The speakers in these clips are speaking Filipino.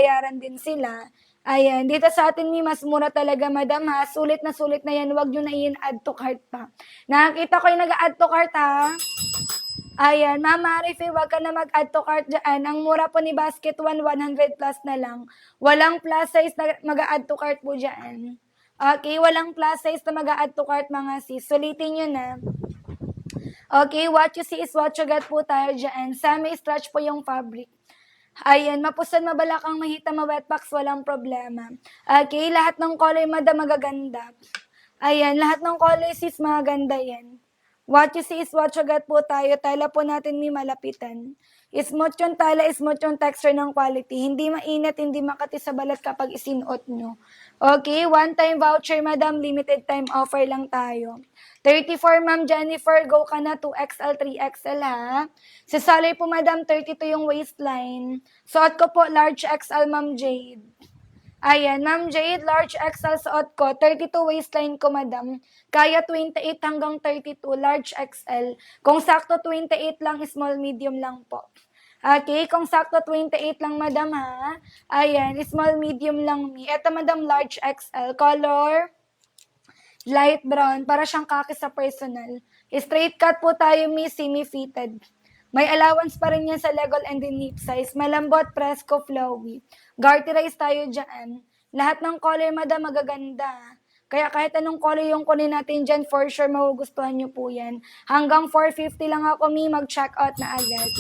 babayaran din sila. Ayan, dito sa atin mi mas mura talaga madam ha. Sulit na yan, wag nyo na add to cart pa. Nakakita ko yung nag-add to cart ha. Ayan, Ma'am Marife, wag ka na mag-add to cart dyan. Ang mura po ni Basket One, 100 plus na lang. Walang plus size na mag-add to cart po dyan. Okay, walang plus size na mag-add to cart mga sis. Sulitin nyo na. Okay, what you see is what you get po tayo dyan. Semi-stretch po yung fabric. Ayan, mapusan, mabalakang, mahita, ma-wetbox, walang problema. Okay, lahat ng color, madam, magaganda. Ayan, lahat ng color, sis, magaganda yan. What you see is what you get po tayo. Tela po natin may malapitan. Smooth yung tela, smooth yung texture ng quality. Hindi mainit, hindi makati sa balat kapag isinuot nyo. Okay, one-time voucher, madam, limited time offer lang tayo. 34, Ma'am Jennifer, go ka na, 2XL, 3XL ha. Sa salary po, madam, 32 yung waistline. Suot ko po, large XL, Ma'am Jade. Ayan, Ma'am Jade, large XL suot ko, 32 waistline ko, madam. Kaya 28 hanggang 32, large XL. Kung sakto 28 lang, small, medium lang po. Okay, kung sakto 28 lang, madam ha. Ayan, small, medium lang mi. Ito, madam, large XL. Color light brown, para siyang kaki sa personal. Straight cut po tayo, miss, semi-fitted. May allowance pa rin yan sa legal and in hip size. Malambot, presko, flowy. Garterize tayo dyan. Lahat ng color, madam, magaganda. Kaya kahit anong color yung kunin natin dyan, for sure magugustuhan nyo po yan. Hanggang 450 lang ako, mi, mag-check out na agad.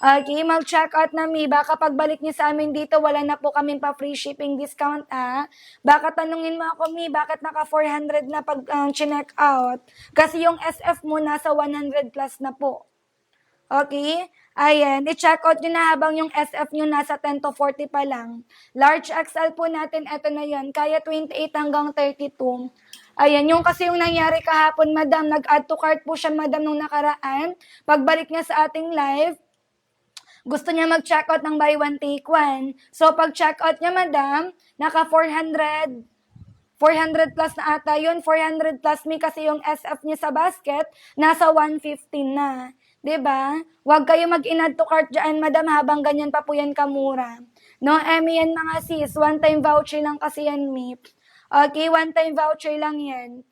Okay, mag-check out na mi. Baka pagbalik niyo sa amin dito, wala na po kami pa free shipping discount ha. Baka tanungin mo ako mi, bakit naka 400 na pag check out? Kasi yung SF mo nasa 100 plus na po. Okay? Ayan, i-check out nyo na habang yung SF nyo nasa 10 to 40 pa lang. Large XL po natin, eto na yan. Kaya 28 hanggang 32. Ayan, yung kasi yung nangyari kahapon, madam, nag-add to cart po siya, madam, nung nakaraan. Pagbalik niya sa ating live, gusto niya mag-check out ng buy one take one. So pag check out niya, madam, naka 400 plus na ata yun. 400 plus me kasi yung SF niya sa basket, nasa 115 na. 'Di ba? Huwag kayo mag-inadd to cart dyan, madam, habang ganyan pa po yan kamura. No, Emmy yan mga sis. One-time voucher lang kasi yan, MIP. Okay, one-time voucher lang yan.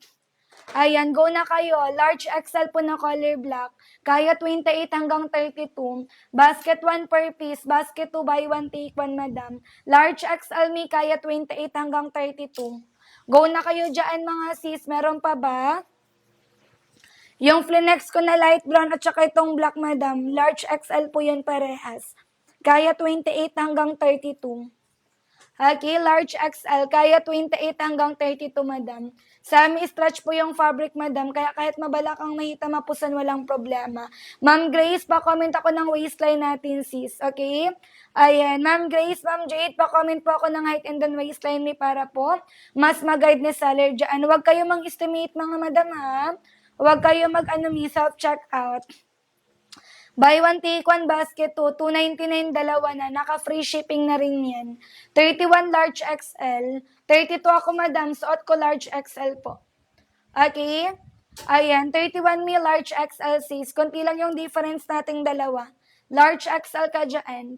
Ayan, go na kayo. Large XL po na color black. Kaya 28 hanggang 32. Basket 1 per piece. Basket 2 buy 1 take 1, madam. Large XL me, kaya 28 hanggang 32. Go na kayo dyan mga sis. Meron pa ba? Yung Flinex ko na light brown at saka itong black, madam. Large XL po yun parehas. Kaya 28 hanggang 32. Okay, large XL, kaya 28 hanggang 32, madam. Semi-stretch po yung fabric, madam, kaya kahit mabalakang mahita, mapusan, walang problema. Ma'am Grace, pa-comment ako ng waistline natin, sis. Okay? Ayan, Ma'am Grace, Ma'am Jade, pa-comment po ako ng height and then waistline ni para po mas mag-guide ni seller dyan. Huwag kayo mang-estimate, mga madam, ha? Huwag kayo self-checkout. Buy one, take one, basket 2, 299 dalawa na, naka-free shipping na rin yan. 31 large XL, 32 ako, madam, suot ko large XL po. Okay? Ayan, 31 me large XL sis, konti lang yung difference nating dalawa. Large XL ka dyan.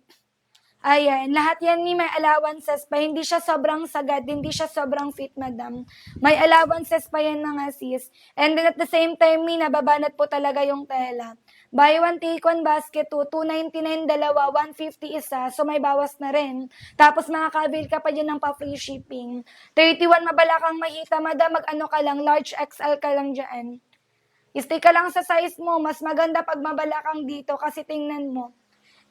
Ayan, lahat yan may allowances pa. Hindi siya sobrang sagad, hindi siya sobrang fit, madam. May allowances pa yan mga sis. And then at the same time, nababanat po talaga yung tela. Buy one, take one, basket 2, 299 dalawa, 150 isa, so may bawas na rin. Tapos makaka-avail ka pa dyan ng pa-free shipping. 31, mabalakang mahita, madam, mag-ano ka lang, large XL ka lang dyan. Stay ka lang sa size mo, mas maganda pag mabalakang dito kasi tingnan mo.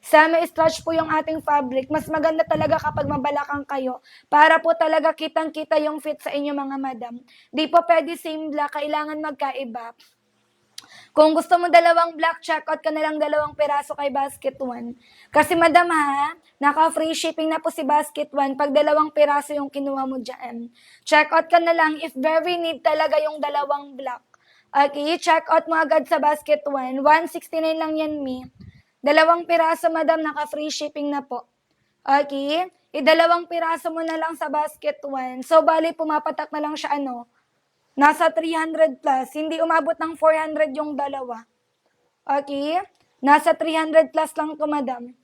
Semi-stretch po yung ating fabric. Mas maganda talaga kapag mabalakang kayo para po talaga kitang-kita yung fit sa inyo, mga madam. Di po pwede same black, kailangan magkaiba. Kung gusto mo dalawang black, check out ka na lang 2 piraso kay Basket 1. Kasi madam ha, naka-free shipping na po si Basket 1 pag 2 piraso yung kinuha mo dyan. Check out ka na lang if very need talaga yung 2 black. Okay, check out mo agad sa Basket 1. 169 lang yan, mi. 2 piraso, madam, naka-free shipping na po. Okay? 2 piraso mo na lang sa Basket 1. So, bali, pumapatak na lang siya, nasa 300 plus. Hindi umabot ng 400 yung dalawa. Okay? Nasa 300 plus lang to, madam.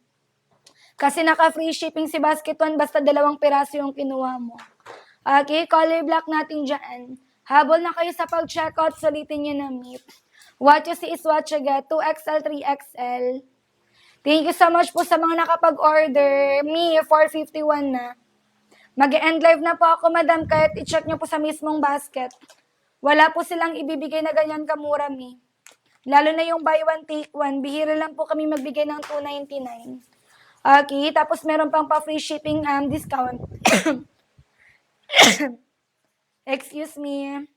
Kasi naka-free shipping si Basket One basta 2 piraso yung kinuha mo. Okay, color black natin dyan. Habol na kayo sa pag-checkout, sulitin nyo na meet. What you see is what you get. 2XL, 3XL. Thank you so much po sa mga nakapag-order. Me, 451 na. Mag-end live na po ako, madam, kahit i-check nyo po sa mismong basket. Wala po silang ibibigay na ganyan kamura, me. Lalo na yung buy one, take one. Bihira lang po kami magbigay ng $2.99. Okay, tapos meron pang pa-free shipping discount. Excuse me.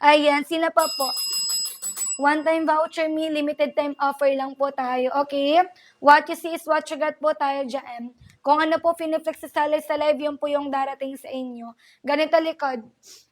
Ayan, sino pa po? One-time voucher me, limited time offer lang po tayo. Okay? What you see is what you get po tayo dyan. Kung ano po piniflex sa live, yun po yung darating sa inyo. Ganito likod.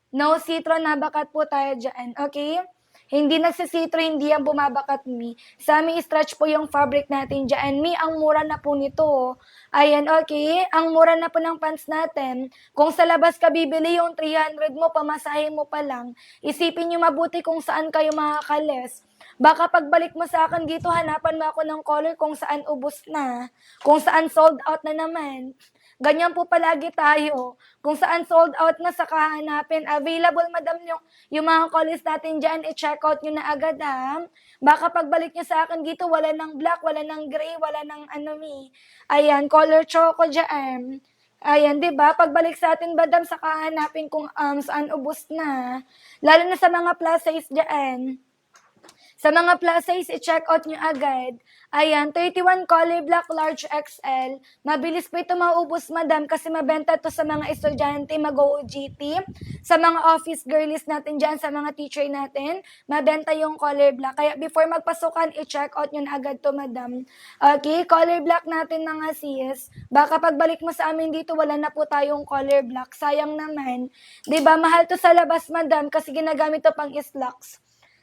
No citron, nabakat po tayo dyan. Okay? Hindi nagsisitro, hindi yan bumabakat, me. Sa amin, stretch po yung fabric natin dyan. Me, ang mura na po nito. Ayan, okay. Ang mura na po ng pants natin. Kung sa labas ka bibili yung 300 mo, pamasahe mo pa lang. Isipin nyo mabuti kung saan kayo makakales. Baka pagbalik mo sa akin dito, hanapan mo ako ng color kung saan ubos na. Kung saan sold out na naman. Ganyan po palagi tayo. Kung saan sold out na, saka hanapin. Available, madam, yung mga colors natin dyan, i-check out nyo na agad, ha? Baka pagbalik nyo sa akin dito, wala ng black, wala ng gray, wala ng Ayan, color choco dyan. Ayan, di ba? Pagbalik sa atin, madam, saka hanapin kung saan ubos na. Lalo na sa mga plus size dyan. Sa mga plus size, i-check out nyo agad. Ayan, 31 color black, large XL. Mabilis po ito maubos, madam, kasi mabenta to sa mga estudyante, mag-OGT. Sa mga office girlies natin dyan, sa mga teacher natin, mabenta yung color black. Kaya before magpasukan, i-check out nyo na agad to, madam. Okay, color black natin mga sis. Baka pagbalik mo sa amin dito, wala na po tayong color black. Sayang naman. Diba, mahal to sa labas, madam, kasi ginagamit to pang slacks.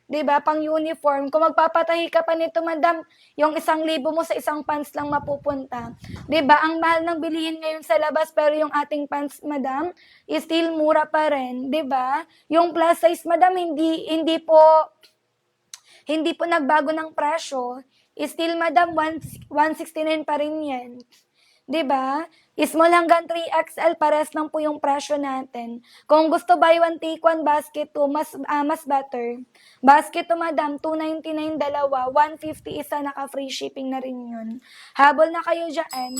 'Di ba, pang uniform. Kung magpapatahi ka pa nito, madam, yung 1,000 mo sa isang pants lang mapupunta. 'Di ba, ang mahal ng bilihin ngayon sa labas, pero yung ating pants, madam, is still mura pa rin, 'di ba? Yung plus size, madam, hindi po nagbago ng presyo. Still, madam, 169 pa rin 'yan. 'Di ba? Small hanggang 3XL, pares lang po yung presyo natin. Kung gusto buy one take one, basket 2, mas better. Basket 2, madam, 299 dalawa, 150 isa, naka-free shipping na rin yun. Habol na kayo dyan.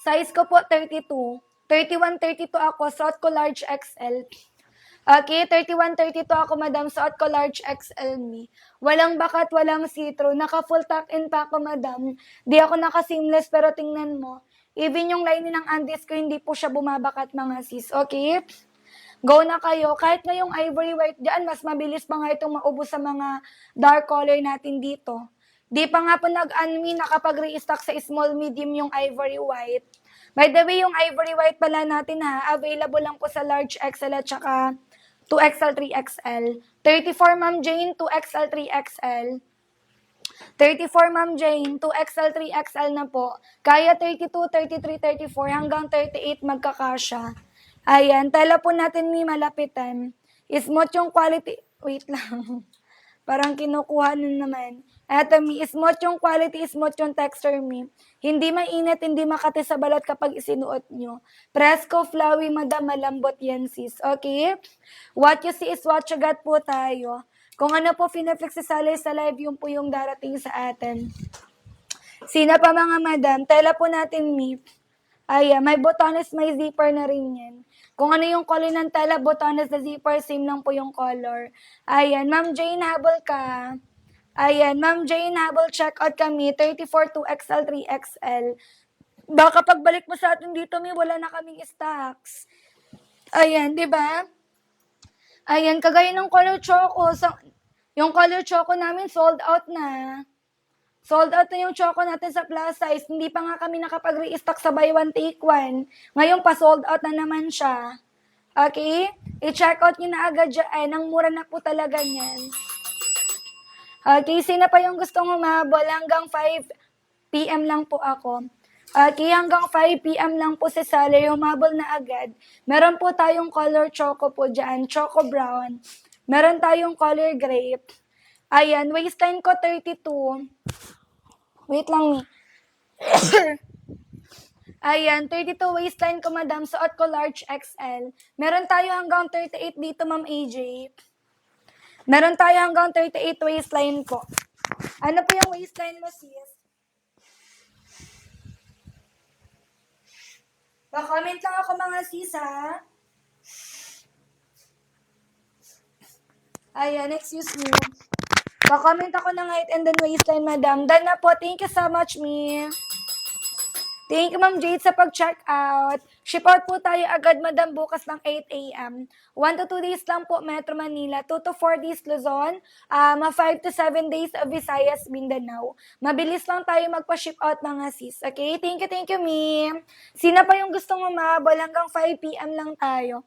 Size ko po 32. 31, 32 ako, suot ko large XL. Okay, 31, 32 ako, madam. Suot ko large XL me. Walang bakat, walang see-through. Naka full tuck-in pa ako, madam. Di ako naka-seamless, pero tingnan mo. Even yung lining ng undies ko, hindi po siya bumabakat, mga sis. Okay? Go na kayo. Kahit na yung ivory white dyan, mas mabilis pa nga itong maubos sa mga dark color natin dito. Di pa nga po nakapag-restock sa small, medium yung ivory white. By the way, yung ivory white pala natin ha, available lang po sa large XL at saka 2XL, 3XL. 34, Ma'am Jane, 2XL, 3XL. 34, Ma'am Jane, 2XL, 3XL na po. Kaya 32, 33, 34, hanggang 38 magkakasya. Ayan, tela po natin may malapitan. Smooth yung quality. Wait lang. Parang kinukuha na naman. Eto, mi, smooth yung quality, smooth yung texture, mi. Hindi mainit, hindi makati sa balat kapag isinuot nyo. Presko, flowy, madam, malambot yan, sis. Okay? What you see is what you got po tayo. Kung ano po finaflex sa live, yun po yung darating sa atin. Sina pa mga madam, tela po natin, mi. Ayan, may botones, may zipper na rin yan. Kung ano yung color ng tela, botones na zipper, same lang po yung color. Ayan, Ma'am Jane, habol ka. Ayan, Ma'am Jane, habol, check out kami, 34, 2XL, 3XL. Baka pagbalik mo sa atin dito, may wala na kaming stocks. Ayan, di ba? Ayan, kagaya ng color choco. Yung color choco namin, sold out na. Sold out na yung choco natin sa plus size. Hindi pa nga kami nakapag-restock sa buy one, take one. Ngayon pa, sold out na naman siya. Okay? I-check out nyo na agad dyan. Ang mura na po talaga niyan. Okay, sino pa yung gustong humabol? Hanggang 5 p.m. lang po ako. Okay, hanggang 5 p.m. lang po si Sally. Humabol na agad. Meron po tayong color choco po dyan. Choco brown. Meron tayong color grape. Ayan, waistline ko 32. Wait lang. Ayan, 32 waistline ko, madam. Suot ko large XL. Meron tayo hanggang 38 dito, ma'am AJ. Meron tayo hanggang 38 waistline ko. Ano po yung waistline mo, sis? Pa-comment lang ako, mga sis, ha? Ayan, excuse me. Pa-comment ako ng height and then waistline, madam. Done na po. Thank you so much, me. Thank you, Ma'am Jade, sa pag-check out. Ship out po tayo agad, madam, bukas ng 8 a.m. 1 to 2 days lang po, Metro Manila. 2 to 4 days, Luzon. 5 to 7 days of Visayas, Mindanao. Mabilis lang tayo magpa-ship out, mga sis. Okay? Thank you, ma'am. Sino pa yung gustong umabol? Hanggang 5 p.m. lang tayo.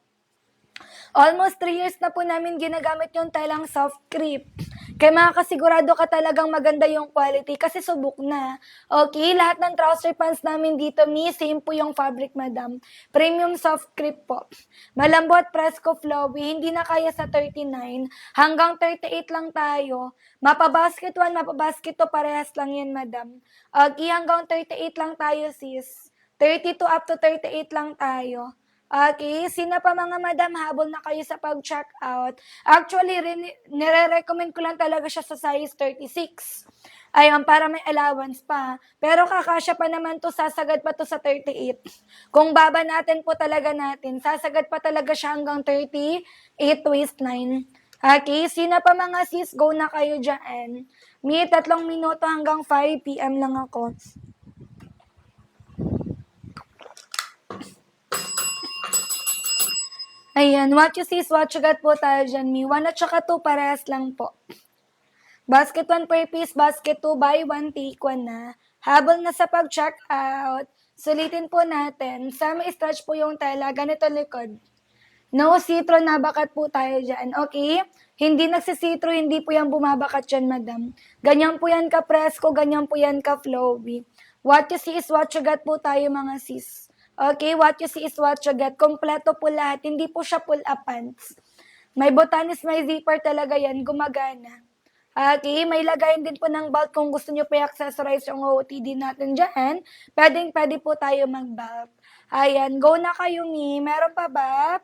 Almost 3 years na po namin ginagamit yung telang soft creep. Kaya makakasigurado ka talagang maganda yung quality kasi subok na. Okay, lahat ng trouser pants namin dito, same po yung fabric, madam. Premium soft creep po. Malambot, presko, flowy, hindi na kaya sa 39. Hanggang 38 lang tayo. Mapa-basket 1, mapa-basket 2, parehas lang yan, madam. Okay, hanggang 38 lang tayo, sis. 32 up to 38 lang tayo. Okay, sino pa mga madam, habol na kayo sa pag-check out. Actually, nire-recommend ko lang talaga siya sa size 36. Ayun, para may allowance pa. Pero kakasya pa naman to, sasagad pa to sa 38. Kung baba natin po talaga natin, sasagad pa talaga siya hanggang 38 waistline. Okay, sino pa mga sis, go na kayo dyan. May 3 minuto hanggang 5 p.m. lang ako. Ayan, what you see is what you got po tayo dyan, mi. 1 at saka 2, parehas lang po. Basket 1 per piece, basket 2, buy 1, take 1 na. Habol na sa pag-check out, sulitin po natin. Sa may stretch po yung tela, ganito likod. No sitro, nabakat po tayo dyan, okay? Hindi nagsisitro, hindi po yan bumabakat dyan, madam. Ganyan po yan ka-presko, ganyan po yan ka-flowy. What you see is what you got po tayo, mga sis. Okay, what you see is what you get. Kompleto po lahat. Hindi po siya pull-up pants. May botanis, may zipper talaga yan. Gumagana. Okay, may lagayin din po ng belt kung gusto nyo pa i-accessorize yung OOTD natin dyan. Pwede po tayo mag-belt. Ayan, go na kayo, mi. Meron pa ba?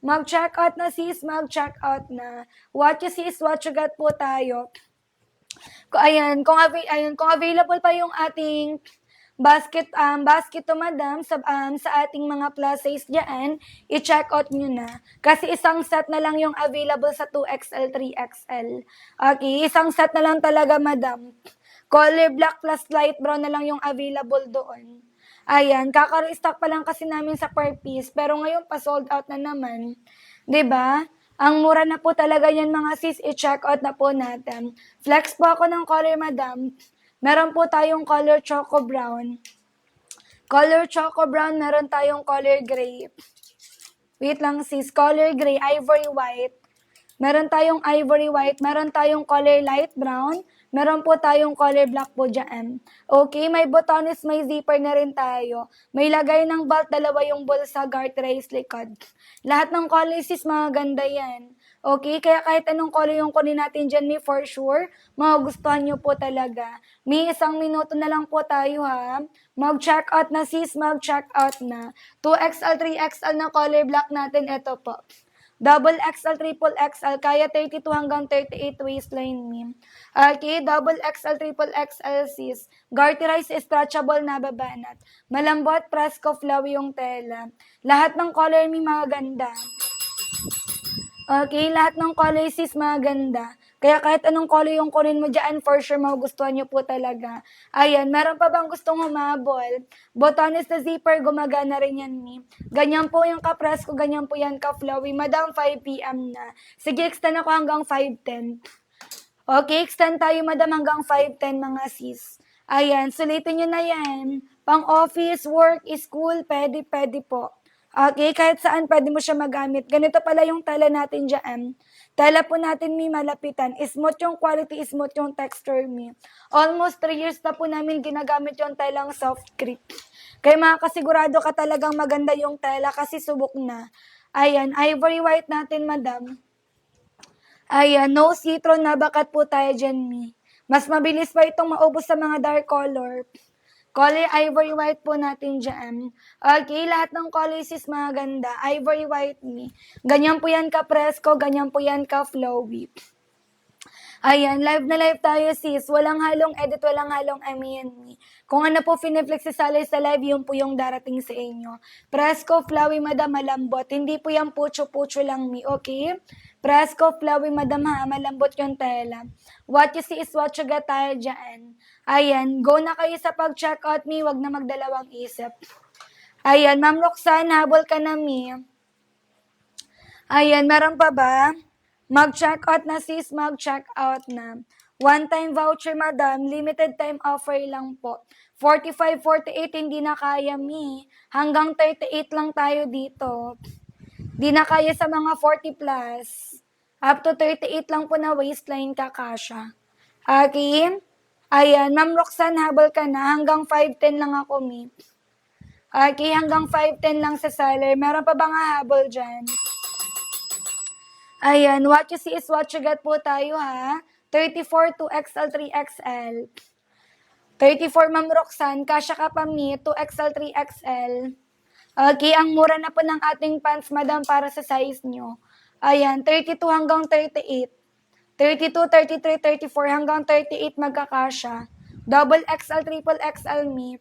Mag-check out na, sis. Mag-check out na. What you see is what you got po tayo. Ayan, kung available pa yung ating basket to, madam, sa ating mga plus size diyan, i-check out nyo na. Kasi isang set na lang yung available sa 2XL, 3XL. Okay, isang set na lang talaga, madam. Color black plus light brown na lang yung available doon. Ayan, kaka-restock pa lang kasi namin sa per piece, pero ngayon pa sold out na naman. 'Di ba? Ang mura na po talaga yan, mga sis, i-check out na po natin. Flex po ako ng color, madam. Meron po tayong color choco brown. Color choco brown, meron tayong color gray. Wait lang, sis. Color gray, ivory white. Meron tayong ivory white. Meron tayong color light brown. Meron po tayong color black po dyan. Okay, may botones, may zipper na rin tayo. May lagay ng belt, dalawa yung bulsa, garterize likod. Lahat ng colors is mga ganda yan. Okay, kaya kahit anong color yung kunin natin dyan, may for sure, magugustuhan nyo po talaga. May 1 minuto na lang po tayo, ha. Mag-check out na, sis, mag-check out na. 2XL, 3XL na color black natin, ito po. Double XL, triple XL, kaya 32 hanggang 38 waistline, ma'am. Okay, double XL, triple XL, sis. Garterize, stretchable, nababanat. Malambot, presko, flowy yung tela. Lahat ng color, may mga ganda. Okay, lahat ng color, sis, mga ganda. Kaya kahit anong color yung kunin mo dyan, for sure magugustuhan nyo po talaga. Ayan, meron pa bang gustong humabol? Botones na zipper, gumagana rin yan, mi. Ganyan po yung ka-presko, ganyan po yan ka-flowy. Madam, 5 p.m. na. Sige, extend ako hanggang 5:10. Okay, extend tayo, madam, hanggang 5:10, mga sis. Ayan, sulitin nyo na yan. Pang office, work, school, pwede po. Okay, kahit saan pwede mo siya magamit. Ganito pala yung tela natin dyan. Tela po natin, mi, malapitan. Smooth yung quality, smooth yung texture, mi. Almost 3 years na po namin ginagamit yung telang soft creep. Kaya makakasigurado ka talagang maganda yung tela kasi subok na. Ayan, ivory white natin, madam. Ayan, no citron, nabakat po tayo dyan, mi. Mas mabilis pa itong maubos sa mga dark color. Color ivory white po natin dyan. Okay, lahat ng colors is maganda. Ivory white me. Ganyan po yan ka-presko, ganyan po yan ka-flowy. Ayan, live na live tayo sis. Walang halong edit, walang halong me. Kung ano po finiflex si Salay sa live, yun po yung darating sa inyo. Presko, flowy, madam, malambot. Hindi po yung pucho-pucho lang me, okay? Presko, flowy, madam, ha, malambot yung tela. What you see is what you get tayo dyan. Ayan, go na kayo sa pag-check out me, wag na magdalawang isip. Ayan, Ma'am Roxanne, habol ka na me. Ayan, meron pa ba? Mag-check out na sis, mag-check out na. One-time voucher, madam. Limited time offer lang po. 45, 48, hindi na kaya, mi. Hanggang 38 lang tayo dito. Di na kaya sa mga 40 plus. Up to 38 lang po na waistline kakasya. Okay? Ayan, Ma'am Roxanne, habol ka na. Hanggang 5'10 lang ako, mi. Okay, hanggang 5'10 lang sa seller. Meron pa bang habol dyan? Ayan, what you see is what you get po tayo ha. 34 to XL, 3XL. 34 Ma'am Roxanne, kasya ka pa mi, 2XL, 3XL. Okay, ang mura na po ng ating pants, madam, para sa size nyo. Ayan, 32 hanggang 38. 32, 33, 34 hanggang 38 magkakasya. Double XL, triple XL mi.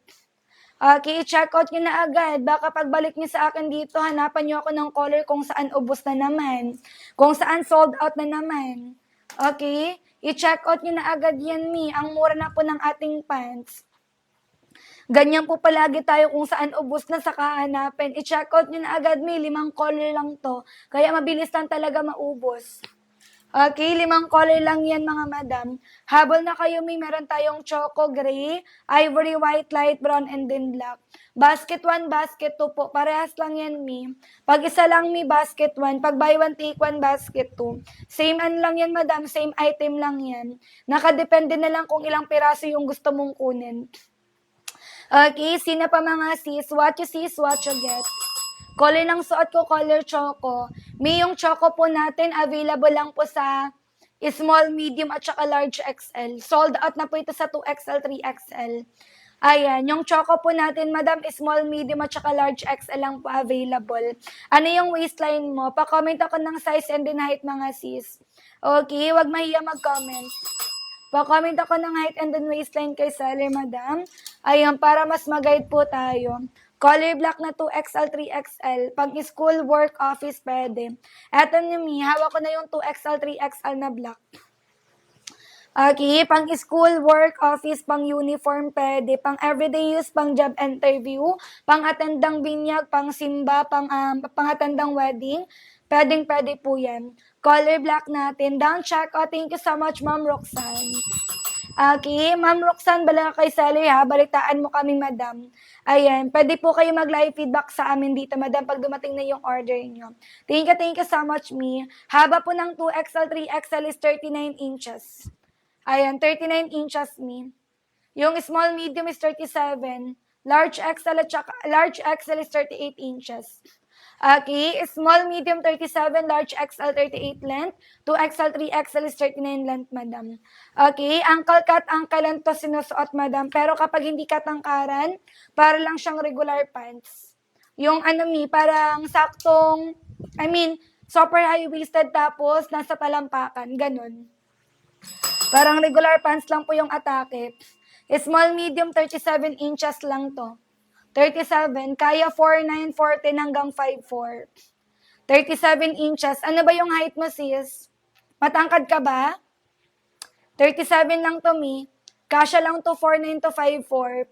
Okay, check out nyo na agad. Baka pagbalik nyo sa akin dito, hanapan nyo ako ng color kung saan ubos na naman. Kung saan sold out na naman. Okay? I-check out nyo na agad yan, mi. Ang mura na po ng ating pants. Ganyan po palagi tayo kung saan ubos na saka hanapin. I-check out nyo na agad, mi. 5 color lang to. Kaya mabilis lang talaga maubos. Okay, 5 color lang yan mga madam. Habol na kayo, may meron tayong choco gray, ivory white, light brown, and then black. Basket 1, basket 2 po. Parehas lang yan, mi. Pag isa lang, mi, basket 1. Pag buy 1, take 1, basket 2. Same lang yan, madam. Same item lang yan. Nakadepende na lang kung ilang piraso yung gusto mong kunin. Okay, sino pa mga sis? What you see is what you get. Color ng suot ko, color choco. May yung choco po natin, available lang po sa small, medium, at saka large XL. Sold out na po ito sa 2XL, 3XL. Ayan, yung choco po natin, madam, small, medium, at saka large XL lang po available. Ano yung waistline mo? Pa-comment ako ng size and then height, mga sis. Okay, wag mahiya mag-comment. Pa-comment ako ng height and then waistline kay seller, madam. Ayan, para mas mag-guide po tayo. Color black na 2XL, 3XL. Pag school, work, office, pwede. Eto ni hawak ko na yung 2XL, 3XL na black. Okay, pang school, work, office, pang uniform, pwede. Pang everyday use, pang job interview, pang atendang binyag, pang simba, pang atendang wedding. Pwede po yan. Color black natin. Down check. Oh, thank you so much, Ma'am Roxanne. Okay, Ma'am Roxanne, bala kay Sally ha, balitaan mo kami, madam. Ayan, pwede po kayo mag-live feedback sa amin dito, madam, pag dumating na yung order nyo. Thank you so much, me. Haba po ng 2XL, 3XL is 39 inches. Ayan, 39 inches, me. Yung small, medium is 37. Large XL is 38 inches. Okay, small, medium, 37, large XL, 38 length, 2XL, 3XL is 39 length, madam. Okay, ankle cut, ankle length to sinusuot, madam. Pero kapag hindi katangkaran, para lang siyang regular pants. Yung parang saktong, super high-waisted tapos nasa talampakan, ganun. Parang regular pants lang po yung atake. Small, medium, 37 inches lang to. 37, kaya 4'9", 4'10 hanggang 5'4". 37 inches. Ano ba yung height mo, sis? Matangkad ka ba? 37 lang to, mi. Kasya lang to 4'9 to 5'4".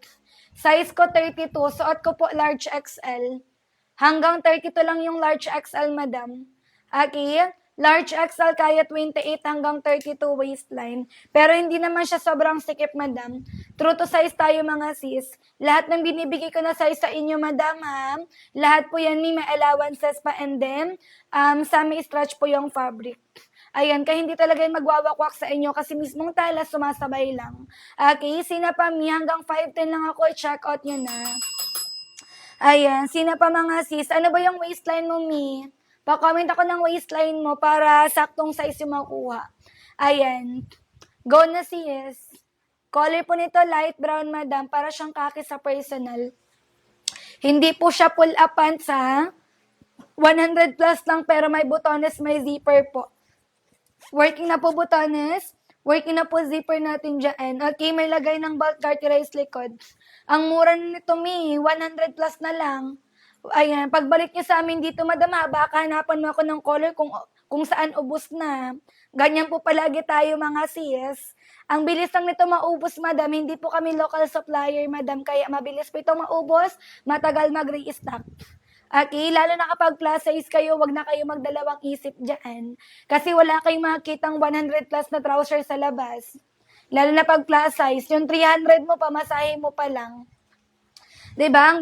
Size ko 32. Suot ko po large XL. Hanggang 32 lang yung large XL, madam. Okay? Large XL kaya 28 hanggang 32 waistline. Pero hindi naman siya sobrang sikip, madam. True to size tayo, mga sis. Lahat ng binibigay ko na size sa inyo, madam, ha? Lahat po yan may allowances pa, and then semi-stretch po yung fabric. Ayan, kaya hindi talaga yung magwawakwak sa inyo kasi mismong tala sumasabay lang. Okay, sina pa mi, hanggang 5'10 lang ako, i-check out nyo na. Ayan, sina pa mga sis, ano ba yung waistline mo, mi? Pa-comment ako ng waistline mo para saktong size yung makuha. Ayan. Go na sis. Color po nito light brown, madam, para siyang kaki sa personal. Hindi po siya pull up pants, ha. 100 plus lang, pero may butones, may zipper po. Working na po butones. Working na po zipper natin dyan. Okay, may lagay ng belt garterized likod. Ang mura nito, Mi, 100 plus na lang. Ayan, pagbalik niyo sa amin dito, madam, ha, baka hanapan mo ako ng color kung saan ubos na. Ganyan po palagi tayo, mga sis. Ang bilis lang nito maubos, madam. Hindi po kami local supplier, madam. Kaya mabilis po ito maubos, matagal mag-restock. Okay, lalo na kapag plus size kayo, wag na kayo magdalawang isip dyan. Kasi wala kayong makikitang 100 plus na trouser sa labas. Lalo na pag plus size, yung 300 mo, pamasahe mo pa lang. Diba?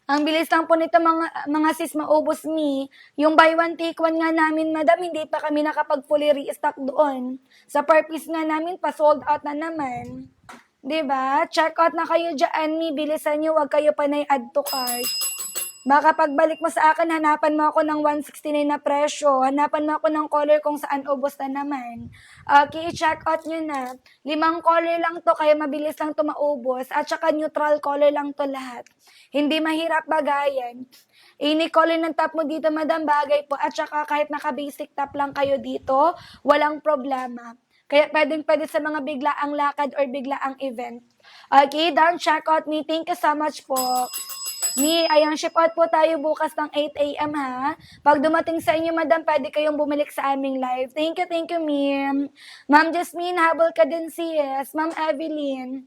Ang bilis lang po nito, mga sis, maubos, Mi. Yung buy one take one nga namin, madam, hindi pa kami nakapag fully restock doon. Sa per piece nga namin, pa sold out na naman. Diba? Check out na kayo dyan, Mi. Bilisan nyo, wag kayo pa na-add to cart. Baka pagbalik mo sa akin, hanapan mo ako ng 169 na presyo. Hanapan mo ako ng color kung saan ubos na naman. Okay, check out nyo na. 5 color lang to, kaya mabilis lang to maubos. At saka neutral color lang to lahat. Hindi mahirap bagayan. Any color ng top mo dito, madam, bagay po. At saka kahit naka-basic top lang kayo dito, walang problema. Kaya pwede sa mga biglaang lakad or biglaang event. Okay, down, check out me. Thank you so much po. Mi, ayang ship out po tayo bukas ng 8 a.m. ha. Pag dumating sa inyo, madam, pwede kayong bumalik sa aming live. Thank you, ma'am. Ma'am Jasmine, habol ka din, sis. Ma'am Evelyn.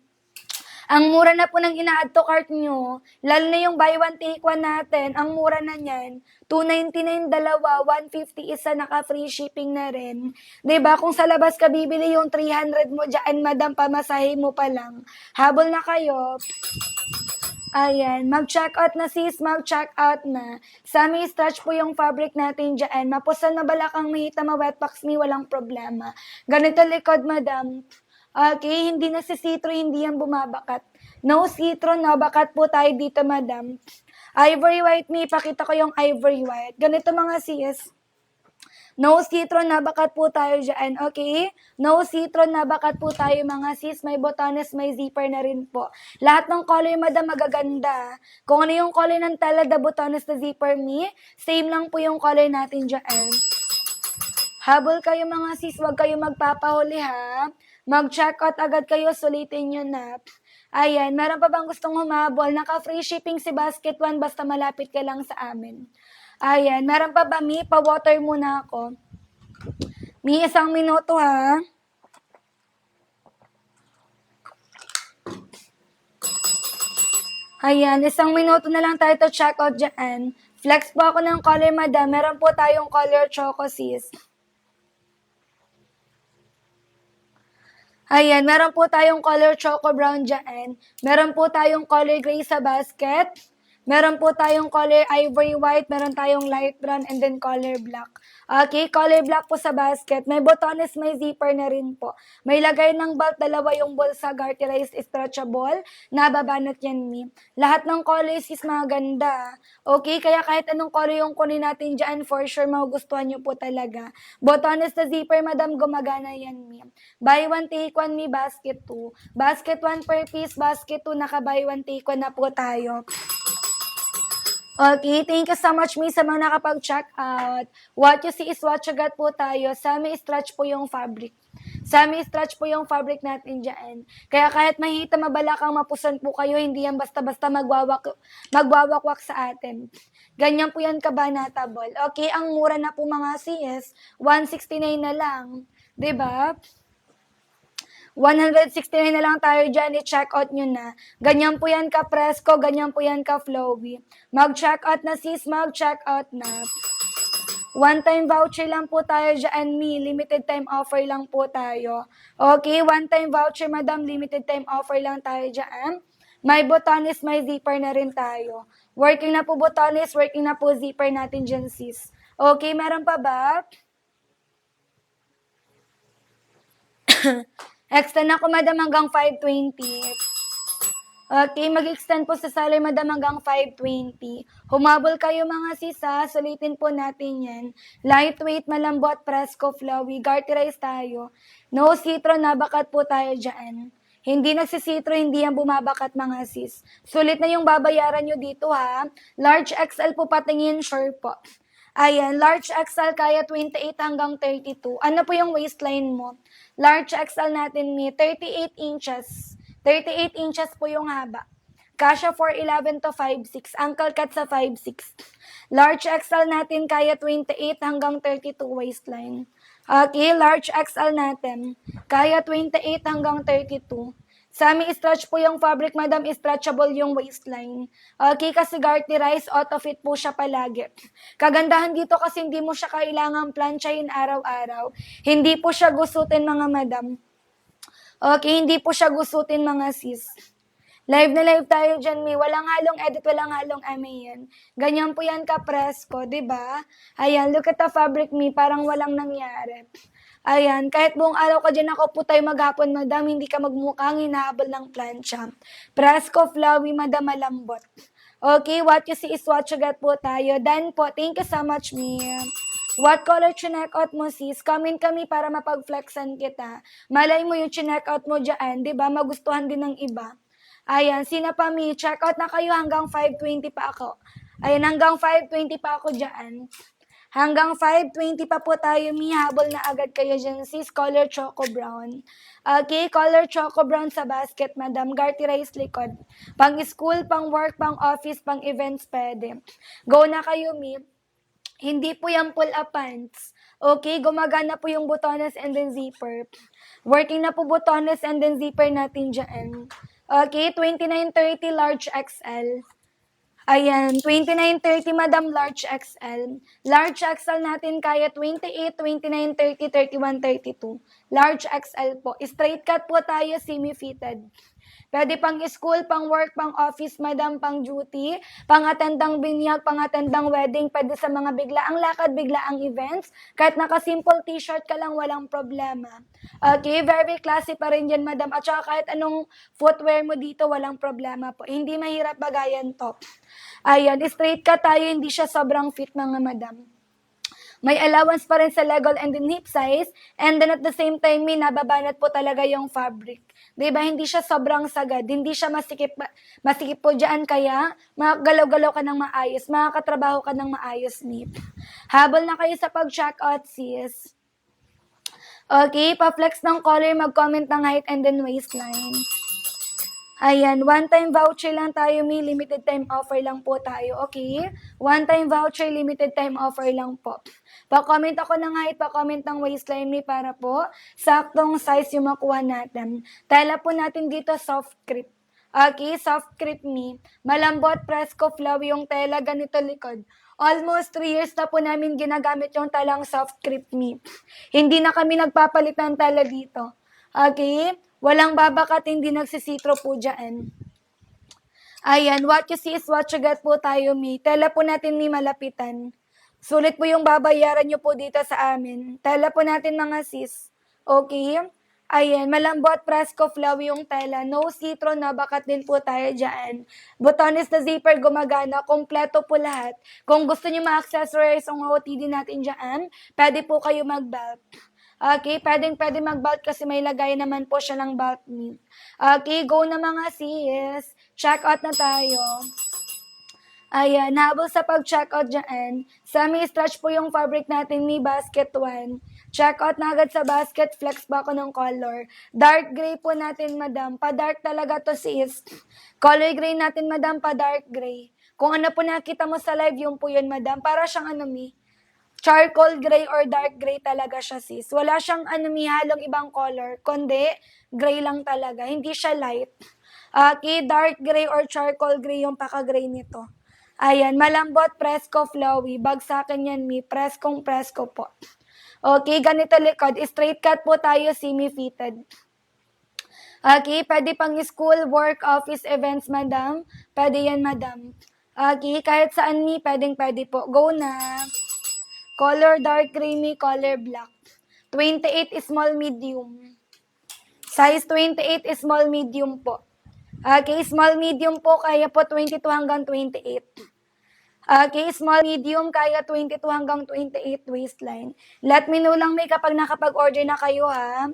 Ang mura na po ng ina-add to cart nyo. Lalo na yung buy one take one natin. Ang mura na niyan. 299 dalawa, 150 isa, naka-free shipping na rin. 'Di ba? Kung sa labas ka bibili yung 300 mo dyan, madam, pamasahe mo pa lang. Habol na kayo. Ayan, mag-check out na, sis, mag-check out na. Semi-stretch po yung fabric natin dyan. Mapusan na balakang mahita, ma-wetbox me, walang problema. Ganito likod, madam. Okay, hindi na si citro, hindi yan bumabakat. No citro, no bakat po tayo dito, madam. Ivory white, me, pakita ko yung ivory white. Ganito, mga sis. No citron na bakat po tayo dyan, okay? No citron na bakat po tayo, mga sis. May botones, may zipper na rin po. Lahat ng color, madam, magaganda. Kung ano yung color ng tela, the botones, the zipper, me, same lang po yung color natin dyan. Habol kayo, mga sis, wag kayo magpapahuli, ha? Mag-check out agad kayo, sulitin nyo na. Ayan, meron pa bang gustong humabol? Naka-free shipping si Basket One, basta malapit ka lang sa amin. Ayan, meron pa ba, Mi? Pa-water muna ako. Mi, 1 minuto, ha? Ayan, 1 minuto na lang tayo to check out dyan. Flex po ako ng color, madam. Meron po tayong color choco, sis. Ayan, meron po tayong color choco brown dyan. Meron po tayong color gray sa basket. Meron po tayong color ivory white, meron tayong light brown, and then color black. Okay, color black po sa basket. May botones, may zipper na rin po. May lagay ng belt, dalawa yung bulsa, garterized, stretchable. Nababanat yan, Mi. Lahat ng colors is maganda. Okay, kaya kahit anong color yung kunin natin dyan, for sure magugustuhan nyo po talaga. Botones na zipper, madam, gumagana yan, Mi. Buy one, take one, Mi, basket 2. Basket 1 per piece, basket 2, naka buy one, take one na po tayo. Okay, thank you so much, Mi, sa mga nakapag-check out. What you see is what you got po tayo. Semi-stretch po yung fabric. Semi-stretch po yung fabric natin dyan. Kaya kahit mahita, mabalakang, mapusan po kayo, hindi yan basta-basta magwawakwak sa atin. Ganyan po yan kabanatable. Okay, ang mura na po, mga sis, 169 na lang. 'Di ba? 169 na lang tayo dyan, i-check out nyo na. Ganyan po yan ka-presko, ganyan po yan ka-flowy. Mag-check out na, sis, mag-check out na. One-time voucher lang po tayo dyan, Mi. Limited time offer lang po tayo. Okay, one-time voucher, madam. Limited time offer lang tayo dyan. May botones, may zipper na rin tayo. Working na po botones, working na po zipper natin dyan, sis. Okay, meron pa ba? Extend ako, madam, hanggang 5:20. Okay, mag-extend po sa salary, madam, hanggang 520. Humabol kayo mga sisa, sulitin po natin yan. Lightweight, malambot, presko, flowy, garterize tayo. No citro, nabakat po tayo dyan. Hindi nagsisitro, hindi yan bumabakat mga sis. Sulit na yung babayaran nyo dito ha. Large XL po patingin, sure po. Ayan, large XL kaya 28 hanggang 32. Ano po yung waistline mo? Large XL natin may 38 inches. 38 inches po yung haba. Kasha 4'11 to 5'6". Ankle cut sa 5'6". Large XL natin kaya 28 hanggang 32 waistline. Okay, large XL natin. Kaya 28 hanggang 32. Semi-stretch po yung fabric, madam, stretchable yung waistline. Okay, kasi garterize, auto-fit po siya palagi. Kagandahan dito kasi hindi mo siya kailangang planchahin araw-araw. Hindi po siya gusutin, mga madam. Okay, hindi po siya gusutin, mga sis. Live na live tayo dyan, Mi. Walang halong edit, walang halong yan. Ganyan po yan ka-presko, di ba? Ayan, look at the fabric, Mi. Parang walang nangyari. Ayan, kahit buong araw ka dyan, ako po tayo maghapon, madam, hindi ka magmukhang hinahabol ng plancha. Presko, flowy, madam, malambot. Okay, what you see is what you get po tayo. Dan po, thank you so much, Mi. What color chinek-out mo, sis? Comment kami para mapag-flexan kita. Malay mo yung chinek-out mo dyan, di ba? Magustuhan din ng iba. Ayan, sina pa, Mi? Check out na kayo, hanggang 5:20 pa ako. Ayan, hanggang 5:20 pa ako dyan. Hanggang 5:20 pa po tayo, Mi. Habol na agad kayo dyan, sis. Color choco brown. Okay, color choco brown sa basket, madam. Garterize likod. Pang school, pang work, pang office, pang events, pwede. Go na kayo, Mi. Hindi po yan pull-up pants. Okay, gumagana po yung botones and then zipper. Working na po botones and then zipper natin dyan. Okay, 2930 large XL. Ayan, 2930 madam, large XL. Large XL natin kaya 28, 29, 30, 31, 32. Large XL po. Straight cut po tayo, semi-fitted. Pwede pang school, pang work, pang office, madam, pang duty, pang atendang binyag, pang atendang wedding, pwede sa mga biglaang lakad, biglaang events. Kahit naka-simple t-shirt ka lang, walang problema. Okay, very classy pa rin yan, madam. At saka kahit anong footwear mo dito, walang problema po. Hindi mahirap bagayan to. Ayan, straight ka tayo, hindi siya sobrang fit, mga madam. May allowance pa rin sa legal and din hip size, and then at the same time, may nababanat po talaga yung fabric. Diba, hindi siya sobrang sagad, hindi siya masikip po dyan, kaya makagalaw-galaw ka ng maayos, makakatrabaho ka ng maayos, nip. Habol na kayo sa pag-check out, sis. Okay, pa-flex ng color, mag-comment ng height and then waistline. Ayan, one-time voucher lang tayo, may limited time offer lang po tayo, okay? One-time voucher, limited time offer lang po. Pa-comment ako ng height, pa-comment ng waistline, may para po saktong size yung makuha natin. Tela po natin dito, soft crepe. Okay, soft crepe, me. Malambot, presko, flowy yung tela, ganito likod. Almost 3 years na po namin ginagamit yung talang soft crepe, me. Hindi na kami nagpapalit ng tela dito. Okay? Walang babakat, hindi nagsisitro po dyan. Ayan, what you see is what you get po tayo, Mi. Tela po natin, Mi, malapitan. Sulit po yung babayaran nyo po dito sa amin. Tela po natin, mga sis. Okay? Ayan, malambot, presko, flowy yung tela. No citro, nabakat din po tayo dyan. Botones na zipper, gumagana. Kompleto po lahat. Kung gusto nyo ma-accessorize ang OOTD natin dyan, pwede po kayo mag-belt. Okay, pwede mag-belt kasi may lagay naman po siya ng belt knit. Okay, go na mga sis. Check out na tayo. Ayan, habol sa pag-check out dyan. Semi-stretch po yung fabric natin ni basket 1. Check out na agad sa basket, flex pa ako ng color. Dark gray po natin, madam. Pa-dark talaga to, sis. Color gray natin, madam, pa-dark gray. Kung ano po nakita mo sa live, yung po yun, madam. Para siyang ano, Mi? Charcoal gray or dark gray talaga siya, sis. Wala siyang halong ibang color, kundi gray lang talaga. Hindi siya light. Okay, dark gray or charcoal gray yung paka-gray nito. Ayan, malambot, presko, flowy. Bagsakan yan, Mi. Preskong presko po. Okay, ganito likod. Straight cut po tayo, semi-fitted. Okay, pwede pang school, work, office, events, madam. Pwede yan, madam. Okay, kahit saan, Mi, pwede po. Go na. Color dark creamy, color black. 28 small medium. Size 28 small medium po. Okay, small medium po kaya po 22 hanggang 28. Okay, small medium kaya 22 hanggang 28 waistline. Let me know lang may kapag nakapag-order na kayo ha.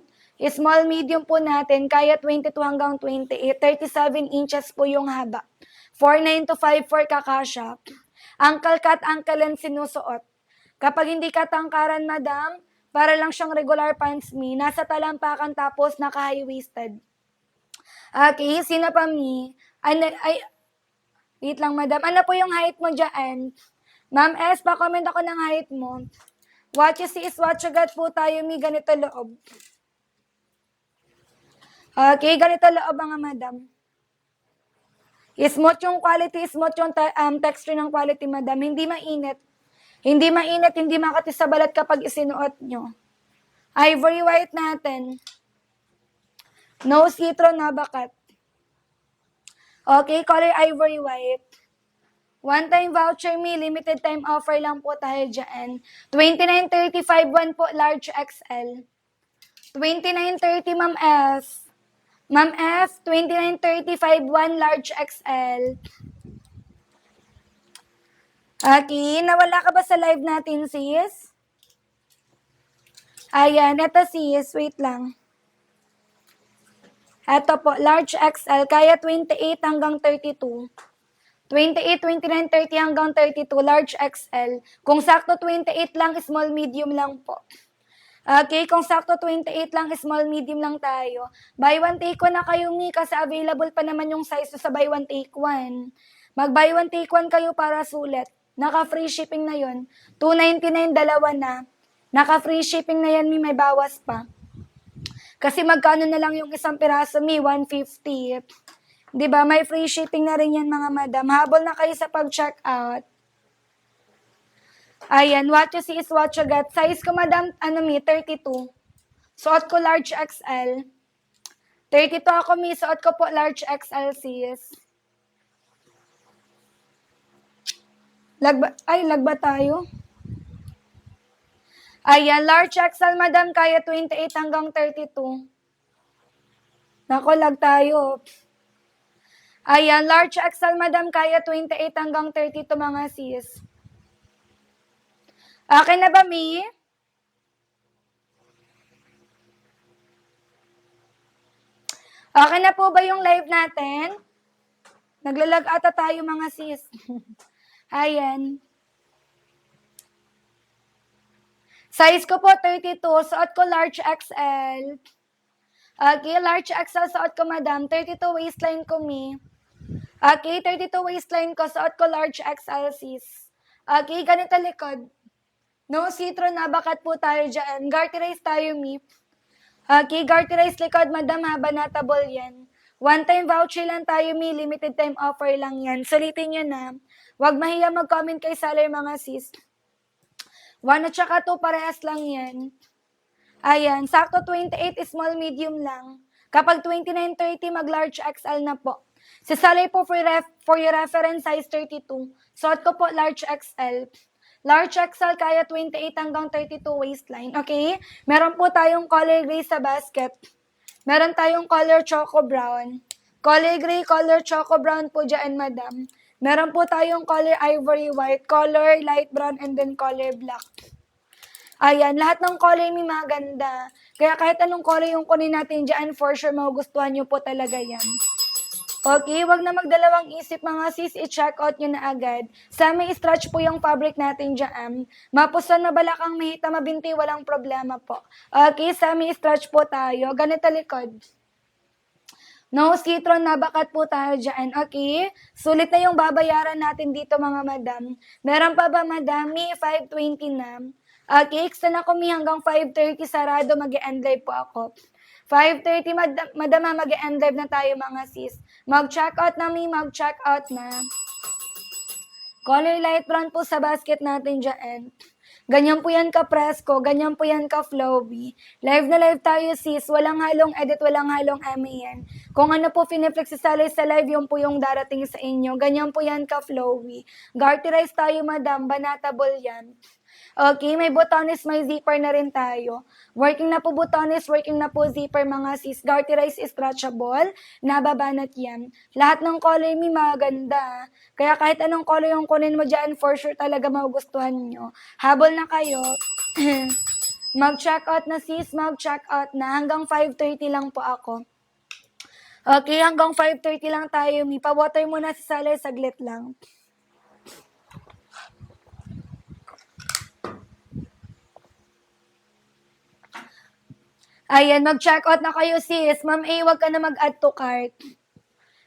Small medium po natin kaya 22 hanggang 28. 37 inches po yung haba. 49 to 54 kakasya. Ankle cut, ankle length sinusuot. Kapag hindi katangkaran, madam, para lang siyang regular pants me, nasa talampakan tapos naka-high-waisted. Okay, sino pa mi? Wait lang, madam. Ano po yung height mo dyan? Ma'am S, pa-comment ako ng height mo. What you see is what you get po tayo, mi. Ganito loob. Okay, ganito loob mga madam. Smooth yung quality, smooth yung texture ng quality, madam. Hindi mainit. Hindi mainit, hindi makati sa balat kapag isinuot nyo. Ivory white natin. No citron na bakat. Okay, color ivory white. One-time voucher me, limited time offer lang po tayo dyan. 29.35 1 po, large XL. 29.30 Ma'am S. Ma'am F, 29.35 1 large XL. Okay, nawala ka ba sa live natin, sis? Ayan, eto sis, wait lang. Eto po, large XL, kaya 28 hanggang 32. 28, 29, 30 hanggang 32, large XL. Kung sakto 28 lang, small medium lang po. Okay, kung sakto 28 lang, small medium lang tayo. Buy one take one na kayo, Mi, kasi available pa naman yung size sa buy one take one. Mag buy one take one kayo para sulit. Naka-free shipping na yun. 299, dalawa na. Naka-free shipping na yan, Mi, may bawas pa. Kasi magkano na lang yung isang piraso, Mi? 150. Diba? May free shipping na rin yan, mga madam. Habol na kayo sa pag-check out. Ayan, what you see is what you get. Size ko, madam, 32. Suot ko large XL. 32 ako, Mi. Suot ko po large XL, sis. Lagba tayo. Ayan, large XL, madam, kaya 28 hanggang 32. Nako, lag tayo. Ayan, large XL, madam, kaya 28 hanggang 32, mga sis. Okay na ba, Mi? Okay na po ba yung live natin? Naglalag ata tayo, mga sis. Ayan. Size ko po 32, suot ko large XL. Okay, large XL suot ko, madam. 32 waistline ko, Mi. Okay, 32 waistline ko, suot ko large XL, sis. Okay, ganito likod. No citron na, bakat po tayo dyan. Garterize tayo, Mi. Okay, garterize likod, madam, ha, banatable yan. One-time voucher lang tayo, Mi. Limited time offer lang yan. Sulitin nyo na. Huwag mahiya mag-comment kay seller, mga sis. 1 at saka 2, parehas lang yan. Ayan, sakto 28, small medium lang. Kapag 29-30, mag-large XL na po. Si Salay po for your reference, size 32. Suot ko po large XL. Large XL kaya 28 hanggang 32 waistline. Okay? Meron po tayong color gray sa basket. Meron tayong color choco brown. Color gray, color choco brown po dyan, madam. Meron po tayong color ivory white, color light brown, and then color black. Ayan, lahat ng color may maganda. Kaya kahit anong color yung kunin natin dyan, for sure magugustuhan nyo po talaga yan. Okay, wag na magdalawang isip, mga sis, i-check out nyo na agad. Sa may stretch po yung fabric natin dyan. Mapuson, mabalakang, mahita, mabinti, walang problema po. Okay, sa may stretch po tayo. Ganito likod. No citron na, bakat po tayo dyan. Okay, sulit na yung babayaran natin dito, mga madam. Meron pa ba, madami? 520 na. Okay, extend ako, Mi, hanggang 5:30 sarado, mag-end live po ako. 5:30, madama, mag-end live na tayo, mga sis. Mag-check out na, Mi, mag-check out na. Color light brown po sa basket natin dyan. Ganyan po yan ka-presko, ganyan po yan ka-flowy. Live na live tayo, sis. Walang halong edit, walang halong yan. Kung ano po finiflex sa live, yun po yung darating sa inyo. Ganyan po yan ka-flowy. Garterize tayo, madam, banatable yan. Okay, may botones, may zipper na rin tayo. Working na po botones, working na po zipper mga sis. Garterize stretchable, nababanat yan. Lahat ng color may maganda. Kaya kahit anong color yung kunin mo dyan, for sure talaga magugustuhan nyo. Habol na kayo. Mag-check out na sis, mag-check out na. Hanggang 5:30 lang po ako. Okay, hanggang 5:30 lang tayo. May pa-water muna sa salay, saglit lang. Ayan, mag-check out na kayo sis. Ma'am A, wag ka na mag-add to cart.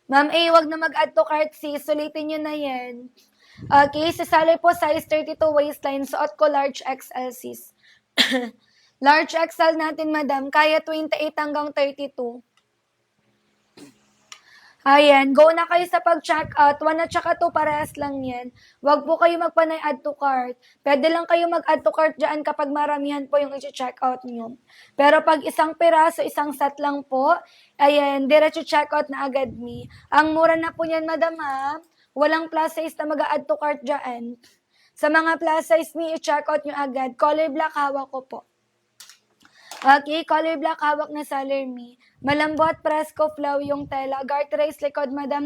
Ma'am A, wag na mag-add to cart sis. Sulitin nyo na yan. Okay, sasali po size 32 waistline. Suot ko large XL sis. Large XL natin madam. Kaya 28 hanggang 32. Ayan, go na kayo sa pag-check out. 1 at saka 2 parehas lang yan. Huwag po kayo magpanay add to cart. Pwede lang kayo mag-add to cart dyan kapag maramihan po yung i-check out nyo. Pero pag isang piraso, isang set lang po, ayan, diretso check out na agad me. Ang mura na po yan, madam ha. Walang plus size na mag-add to cart dyan. Sa mga plus size me, i-check out nyo agad. Color black hawak ko po. Okay, color black hawak na Salermi. Malambot, presko, flow yung tela. Garterize likod, madam,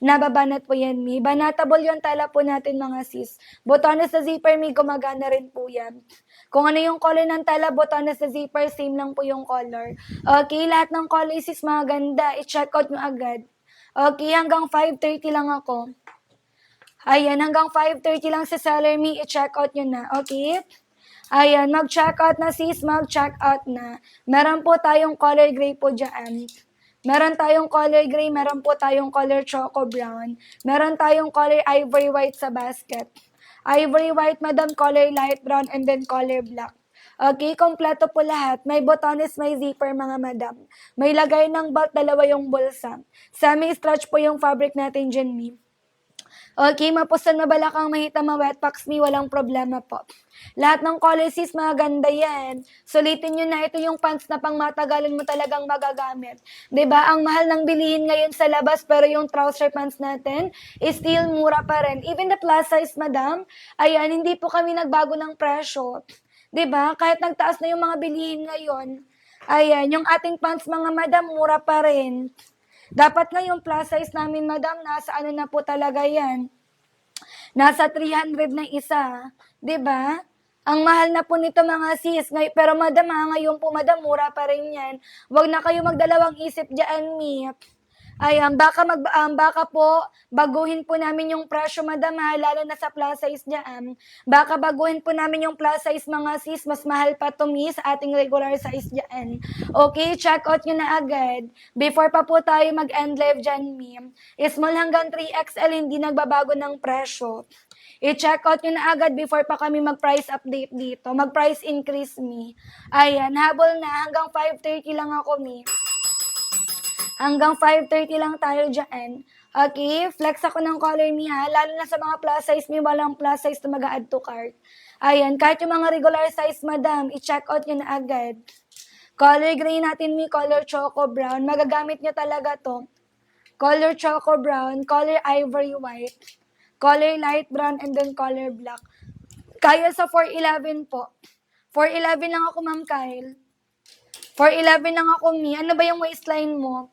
nababanat po yan, mi. Banatable yung tela po natin, mga sis. Botones sa zipper, mi, gumagana rin po yan. Kung ano yung color ng tela, botones sa zipper, same lang po yung color. Okay, lahat ng color, sis, mga ganda. I-check out nyo agad. Okay, hanggang 5:30 lang ako. Ayan, hanggang 5:30 lang sa Salermi, i-check out nyo na. Okay? Ayan, mag-check out na sis, mag-check out na. Meron po tayong color gray po dyan. Meron tayong color gray, meron po tayong color choco brown. Meron tayong color ivory white sa basket. Ivory white, madam, color light brown, and then color black. Okay, kompleto po lahat. May botones, may zipper, mga madam. May lagay ng belt, dalawa yung bulsa. Semi-stretch po yung fabric natin dyan, mi. Okay, mapusan mabalakang mahita ma-wet packs me, walang problema po. Lahat ng colleges, mga ganda yan. Sulitin nyo na, ito yung pants na pang matagalan mo talagang magagamit. 'Di ba? Ang mahal ng bilihin ngayon sa labas, pero yung trouser pants natin is still mura pa rin. Even the plus size, madam, ayan, hindi po kami nagbago ng presyo. 'Di ba? Kahit nagtaas na yung mga bilihin ngayon, ayan, yung ating pants, mga madam, mura pa rin. Dapat nga yung plus size namin, madam, nasa ano na po talaga yan. Nasa 300 na isa. 'Di ba? Ang mahal na po nito, mga sis. Pero madam, ngayon po, madam, mura pa rin yan. Huwag na kayo magdalawang isip dyan, mi. Ayan, baka po baguhin po namin yung presyo, madam, lalo na sa plus size dyan. Baka baguhin po namin yung plus size, mga sis, mas mahal pa to, mi, sa ating regular size dyan. Okay, check out nyo na agad. Before pa po tayo mag-end live dyan, mi. Small hanggang 3XL, hindi nagbabago ng presyo. I-check out nyo na agad before pa kami mag-price update dito. Mag-price increase, mi. Ayan, habol na, hanggang 5:30 lang ako, mi. Hanggang 5:30 lang tayo dyan. Okay, flex ako ng color mi ha. Lalo na sa mga plus size mi, walang plus size na mag-add to cart. Ayan, kahit yung mga regular size, madam, i-check out nyo na agad. Color gray natin mi, color choco brown. Magagamit nyo talaga to. Color choco brown, color ivory white, color light brown, and then color black. Kaya sa 411 po. 411 lang ako, ma'am Kyle. 411 lang ako, mi. Ano ba yung waistline mo?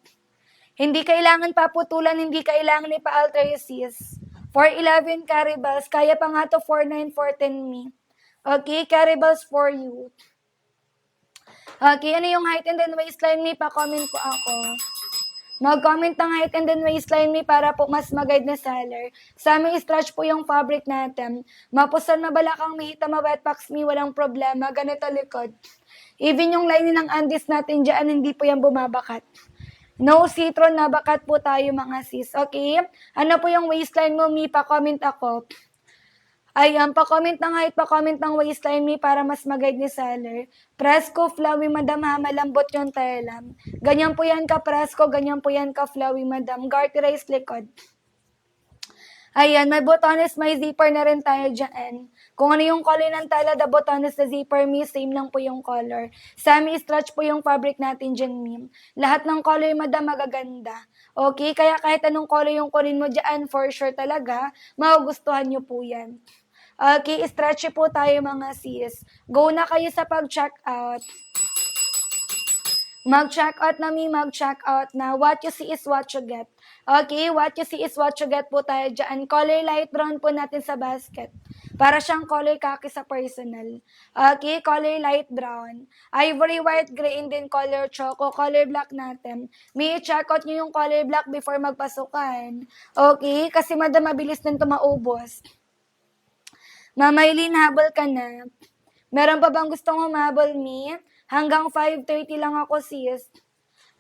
Hindi kailangan paputulan, hindi kailangan ipa-alter sis. 411 carryballs, kaya pa nga to 49, 410 mi. Okay, carryballs for you. Okay, ano yung height and then waistline mi? Pa-comment po ako. Mag-comment ng height and then waistline mi para po mas mag-guide na seller. Sa amin, stretch po yung fabric natin. Mapusan, mabalakang, mahita, ma-wet packs mi, walang problema. Ganito likod. Even yung lining ng undies natin dyan, hindi po yan bumabakat. No citron, nabakat po tayo, mga sis. Okay? Ano po yung waistline mo, mi? Pa-comment ako. Ayan, pa-comment ng height, pa-comment ng waistline, mi, para mas mag-guide ni seller. Presko, flowy, madam, ha, malambot yung tela. Ganyan po yan ka presko, ganyan po yan ka flowy, madam. Garterize likod. Ayan, may botones, may zipper na rin tayo dyan. Kung ano yung color ng tela, the botones, the zipper, mi, same lang po yung color. Semi-stretch po yung fabric natin dyan, mi. Lahat ng color, madam, magaganda. Okay, kaya kahit anong color yung kunin mo dyan, for sure talaga, magugustuhan nyo po yan. Okay, stretchy po tayo mga sis. Go na kayo sa pag-check out. Mag-check out na mag-check out na. What you see is what you get. Okay, what you see is what you get po tayo dyan. Color light brown po natin sa basket. Para siyang color khaki sa personal. Okay, color light brown. Ivory white, gray, and then color choco. Color black natin. May check out nyo yung color black before magpasukan. Okay, kasi madam, mabilis din ito maubos. Mamaylin, habol ka na. Meron pa bang gustong humabol, Mi? Hanggang 5:30 lang ako, sis.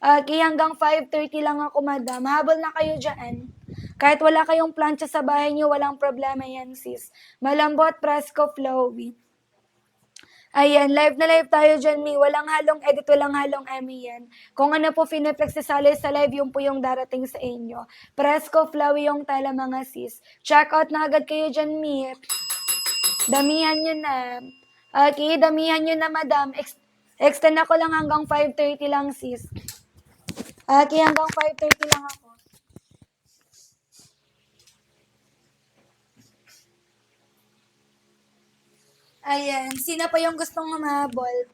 Okay, hanggang 5:30 lang ako, madam. Habol na kayo dyan. Kahit wala kayong plancha sa bahay niyo, walang problema yan, sis. Malambot, presko, flowy. Ayan, live na live tayo dyan, Mi. Walang halong edit, walang halong Emmy yan. Kung ano po fineflex sa sali sa live, yung po yung darating sa inyo. Presko, flowy yung tala, mga sis. Check out na agad kayo dyan, Mi. Damihan nyo na. Okay, damihan nyo na, madam. Extend ako lang hanggang 5:30 lang, sis. Okay, hanggang 5:30 lang ako. Ayan, sino pa yung gustong humabol?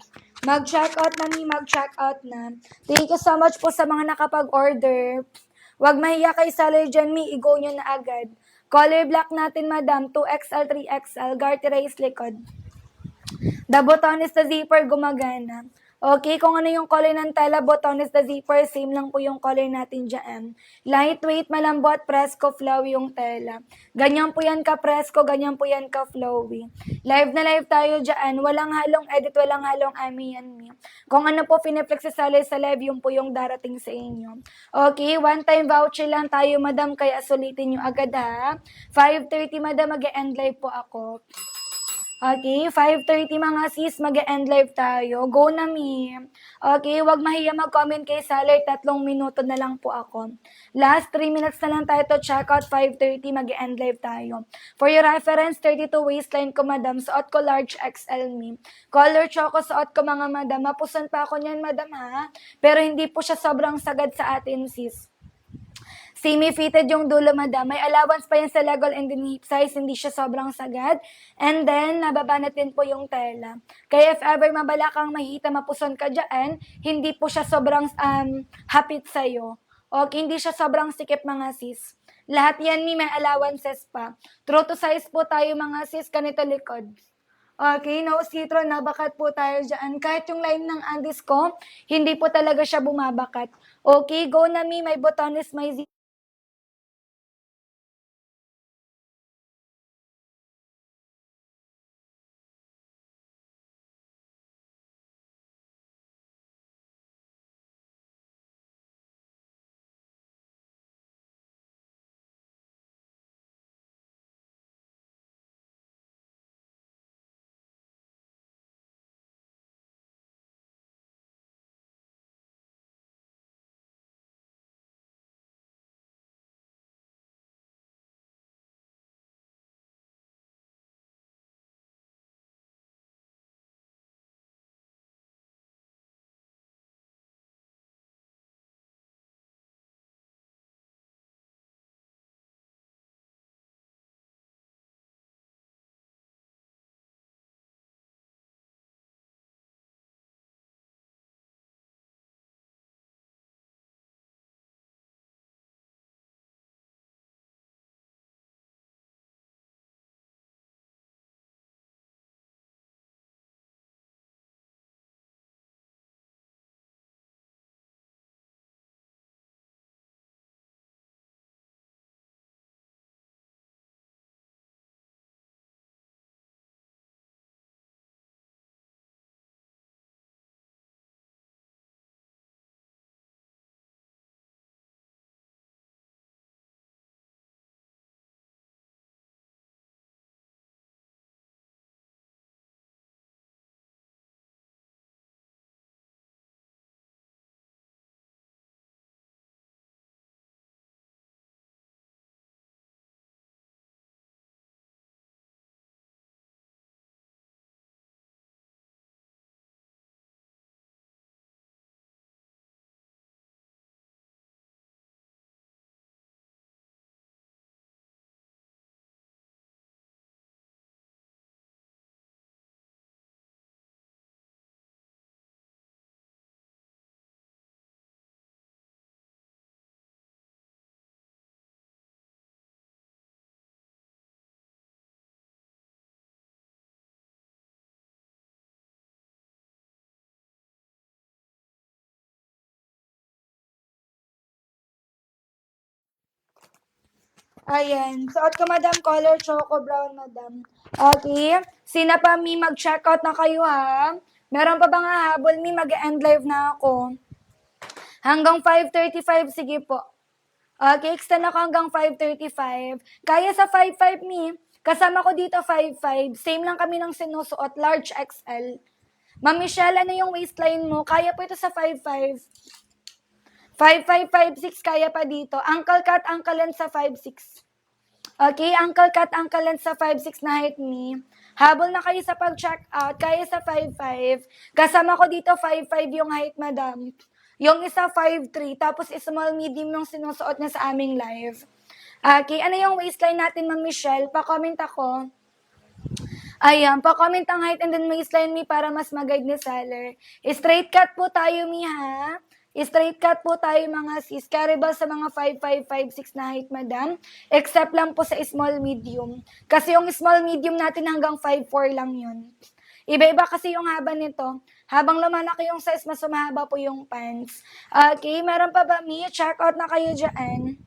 Mag-check out na, mag-check out na. Thank you so much po sa mga nakapag-order. Huwag mahiya kay seller dyan, i-go nyo na agad. Color black natin, madam, 2XL, 3XL, garter-race likod. The botones, the zipper, gumagana. Okay, kung ano yung color ng tela, botones, the zipper, same lang po yung color natin dyan. Lightweight, malambot, presko, flowy yung tela. Ganyan po yan ka-presko, ganyan po yan ka-flowy. Live na live tayo dyan. Walang halong edit, walang halong ami yan. Kung ano po pineflex sa live, yung po yung darating sa inyo. Okay, one-time voucher lang tayo, madam, kaya sulitin nyo agad ha. 5:30, madam, mag-end live po ako. Okay, 5:30 mga sis, mag-end live tayo. Go na, Mi. Okay, wag mahiya mag-comment kay Saler, 3 minuto na lang po ako. Last 3 minutes na lang tayo to check out, 5:30, mag-end live tayo. For your reference, 32 waistline ko, madam. Suot ko large XL, Mi. Color choco, suot ko, mga madam. Mapusan pa ako niyan, madam, ha? Pero hindi po siya sobrang sagad sa atin, sis. Semi-fitted yung dulo, madam. May allowance pa yan sa legal and then hip size, hindi siya sobrang sagad. And then, nababanat din po yung tela. Kaya if ever mabala kang mahita, mapuson ka dyan, hindi po siya sobrang hapit sa'yo. Okay, hindi siya sobrang sikip, mga sis. Lahat yan, may allowances pa. True to size po tayo, mga sis, ganito likod. Okay, no citro, nabakat po tayo dyan. Kahit yung line ng Andes ko, hindi po talaga siya bumabakat. Okay, go na, may botones, may Ayan. Suot ko, madam, color choco brown, madam. Okay. Sina pa, mi, mag-check out na kayo, ha? Meron pa bang hahabol, mi? Mag-end live na ako. Hanggang 5:35, sige po. Okay, extend ako hanggang 5:35. Kaya sa 5:5, mi. Kasama ko dito 5:5. Same lang kami ng sinusuot, large XL. Ma'am Michelle, ano yung waistline mo? Kaya po ito sa 5'5". 5'5", 5'6", kaya pa dito. Ankle cut, ankle length sa 5'6". Okay, ankle cut, ankle length sa 5'6" na height ni. Habol na kayo sa pag-check out, kaya sa 5'5". Kasama ko dito 5'5" yung height, madam. Yung isa 5'3", tapos small medium yung sinusuot niya sa aming live. Okay, ano yung waistline natin, Ma'am Michelle? Pa-comment ako. Ayan, pa-comment ang height and then waistline, mi, para mas mag-guide ni seller. Straight cut po tayo, mi, ha? Straight cut po tayo, mga sis. Carryable sa mga 5'5", 5'6" na height, madam. Except lang po sa small medium. Kasi yung small medium natin hanggang 5'4" lang yun. Iba-iba kasi yung haba nito. Habang lumalaki yung size, mas sumahaba po yung pants. Okay, meron pa ba, mi? Check out na kayo dyan.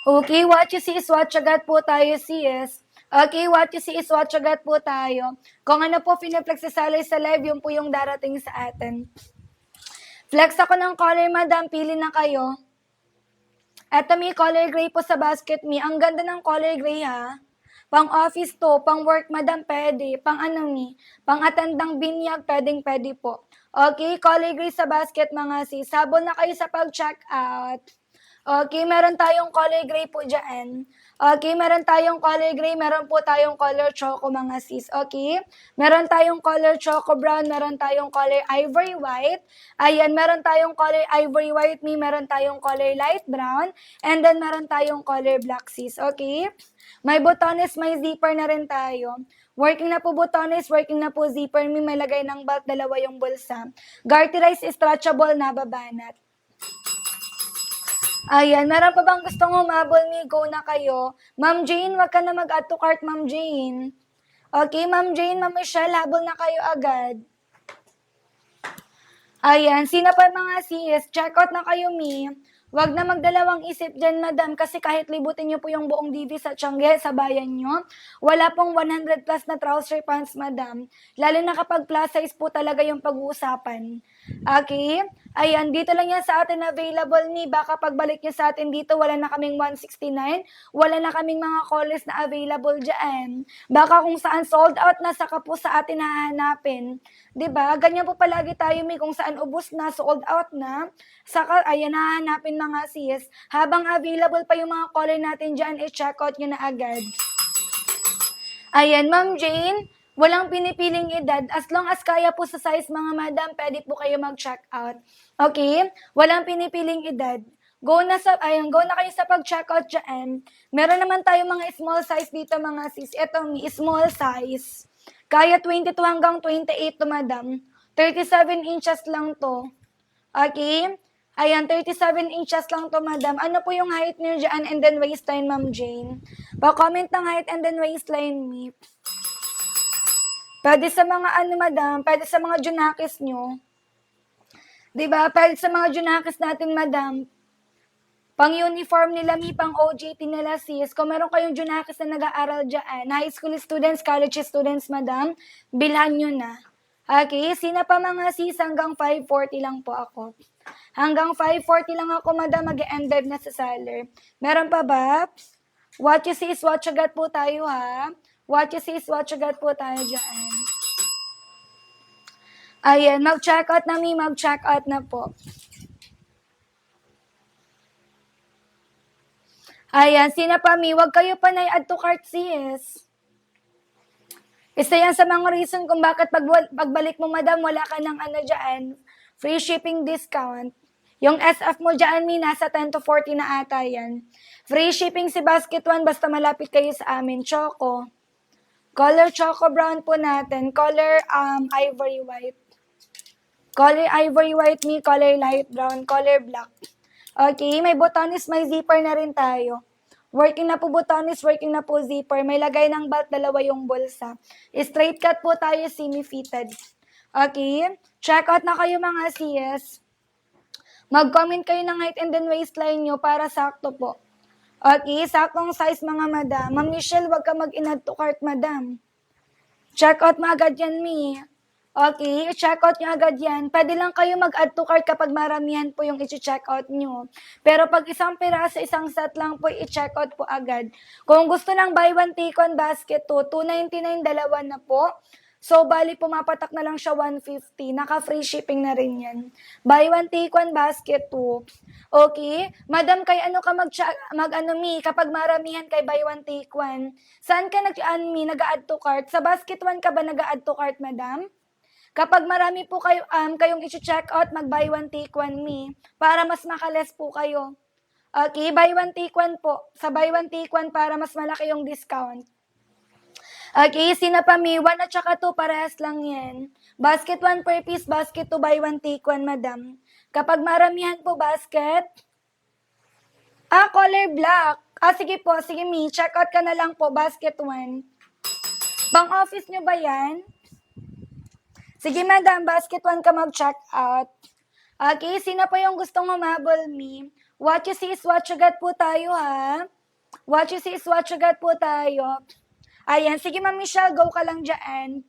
Okay, what you see is what you got po tayo, sis. Okay, what you see is what you got po tayo. Kung ano po pinaplex sa live, yun po yung darating sa atin. Flex ako ng color, madam. Pili na kayo. Eto, may color gray po sa basket, mi. Ang ganda ng color gray, ha. Pang office to, pang work, madam, pwede. Pang ano, mi. Pang atandang binyag, pwede po. Okay, color gray sa basket, mga sis. Sabon na kayo sa pag-check out. Okay, meron tayong color gray po dyan. Okay, meron tayong color gray, meron po tayong color choco, mga sis. Okay? Meron tayong color choco brown, meron tayong color ivory white. Ayan, meron tayong color ivory white, meron tayong color light brown, and then meron tayong color black, sis. Okay? May botones, may zipper na rin tayo. Working na po botones, working na po zipper, may lagay ng belt, dalawa yung bulsa. Garterize, stretchable, nababanat. Ayan, meron pa bang gustong humabol, mi? Go na kayo. Ma'am Jane, wag ka na mag-add to cart, Ma'am Jane. Okay, Ma'am Jane, Ma'am Michelle, habol na kayo agad. Ayan, sino pa mga sis? Check out na kayo, mi. Wag na magdalawang isip dyan, madam, kasi kahit libutin nyo po yung buong DV sa Tiangge, sa bayan nyo, wala pong 100 plus na trouser pants, madam. Lalo na kapag plus size po talaga yung pag-uusapan. Okay? Ayan, dito lang yan sa atin available, ni. Baka pagbalik nyo sa atin dito, wala na kaming 169, wala na kaming mga colors na available dyan. Baka kung saan sold out na, saka po sa atin hahanapin. 'Di ba? Ganyan po palagi tayo, mi, kung saan ubos na, sold out na, saka ayan hahanapin, mga sis. Habang available pa yung mga color natin diyan, i-check out niyo na agad. Ayan, Ma'am Jane, walang pinipiling edad. As long as kaya po sa size, mga madam, pwede po kayo mag-check out. Okay? Walang pinipiling edad. Go na kayo sa pag-check out dyan. Meron naman tayo mga small size dito, mga sis. Ito, small size. Kaya 22 hanggang 28 to, madam. 37 inches lang to. Okay? Ayan, 37 inches lang to, madam. Ano po yung height niyo dyan and then waistline, Ma'am Jane? Pa-comment ng height and then waistline, mi. Pwede sa mga madam, pwede sa mga junakis nyo. Diba? Pwede sa mga junakis natin, madam. Pang-uniform nila, mi, pang-OJT nila, sis. Kung meron kayong junakis na nag-aaral dyan, high school students, college students, madam, bilhan nyo na. Okay, sino pa mga sis? Hanggang 5:40 lang po ako. Hanggang 5:40 lang ako, madam, mag-end live na sa seller. Meron pa ba? What you see is what you got po tayo, ha? What you see is what you got po tayo dyan. Ayan, mag-check out na, mi, mag-check out na po. Ayan, sina pa, mi, wag kayo pa na-add to cart, sis. Isa yan sa mga reason kung bakit pagbalik mo, madam, wala ka ng dyan, free shipping discount. Yung SF mo dyan, mi, nasa 10 to 40 na ata yan. Free shipping si Basket One, basta malapit kayo sa amin. Choco. Color choco brown po natin. Color ivory white. Color ivory white, mi, color light brown, color black. Okay, may botones, may zipper na rin tayo. Working na po botones, working na po zipper. May lagay ng belt, dalawa yung bulsa. Straight cut po tayo, semi-fitted. Okay, check out na kayo, mga sis. Mag-comment kayo ng height and then waistline nyo para sakto po. Okay, saktong size mga madam. Ma'am Michelle, wag ka mag-inadd to cart, madam. Check out mo agad yan, Mi. Okay, check out nyo agad yan. Pwede lang kayo mag-add to cart kapag maramihan po yung i-check out nyo. Pero pag isang piraso, isang set lang po, i-check out po agad. Kung gusto ng buy one take one basket to, $2.99 dalawa na po. So, bali, pumapatak na lang siya $150. Naka-free shipping na rin yan. Buy one, take one basket to. Okay? Madam, kay ano ka Mi, kapag maramihan kay buy one, take one. Saan ka nag-add to cart? Sa basket one ka ba nag-add to cart, madam? Kapag marami po kayong i-check out, mag-buy one, take one, Mi. Para mas makales po kayo. Okay? Buy one, take one po. Sa buy one, take one para mas malaki yung discount. Okay, sinapami, 1 at saka 2, parehas lang yan. Basket 1 per piece, basket 2 buy 1 take 1, madam. Kapag maramihan po basket, color black. Sige po, sige Mi, check out ka na lang po, basket 1. Pang office nyo ba yan? Sige madam, basket 1 ka mag-check out. Okay, sino po yung gustong humabol, Mi? What you see is what you got po tayo, ha? What you see is what you got po tayo. Ayan, sige Ma'am Michelle, go ka lang dyan.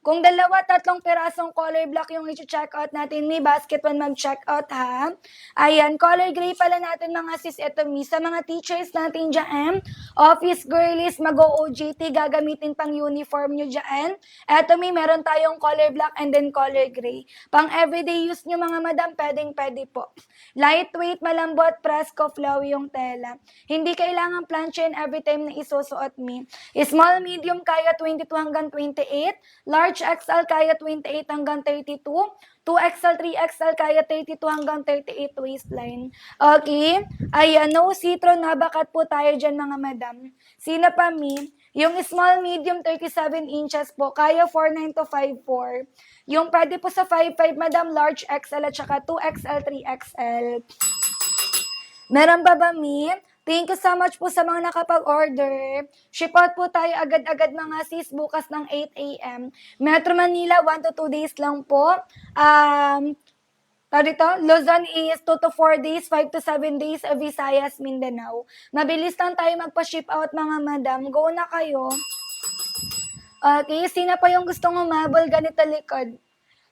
Kung 2-3 pirasong color black yung i-check out natin, may basket 1 mag-check out ha. Ayan, color gray pala natin mga sis, eto Mi. Sa mga teachers natin dyan, office girlies, mag-OJT, gagamitin pang uniform nyo dyan. Eto Mi, meron tayong color black and then color gray. Pang everyday use nyo mga madam, pwede po. Lightweight, malambot, presko, flowy yung tela. Hindi kailangan planchain every time na isusuot Mi. Small, medium, kaya 22 hanggang 28. Large XL kaya 28 hanggang 32. 2XL, 3XL kaya 32 hanggang 38 waistline. Okay? Ayan, no citron na bakat po tayo dyan mga madam. Sino pa Mi? Yung small, medium, 37 inches po, kaya 49 to 54. Yung pwede po sa 55 madam, large XL at saka 2XL, 3XL. Meron ba Mi? Thank you so much po sa mga nakapag-order. Ship out po tayo agad-agad mga sis bukas ng 8 a.m. Metro Manila, 1 to 2 days lang po. Luzon is 2 to 4 days, 5 to 7 days, Visayas, Mindanao. Mabilis lang tayo magpa-ship out mga madam. Go na kayo. Okay, sino pa yung gustong umabol ganito likod?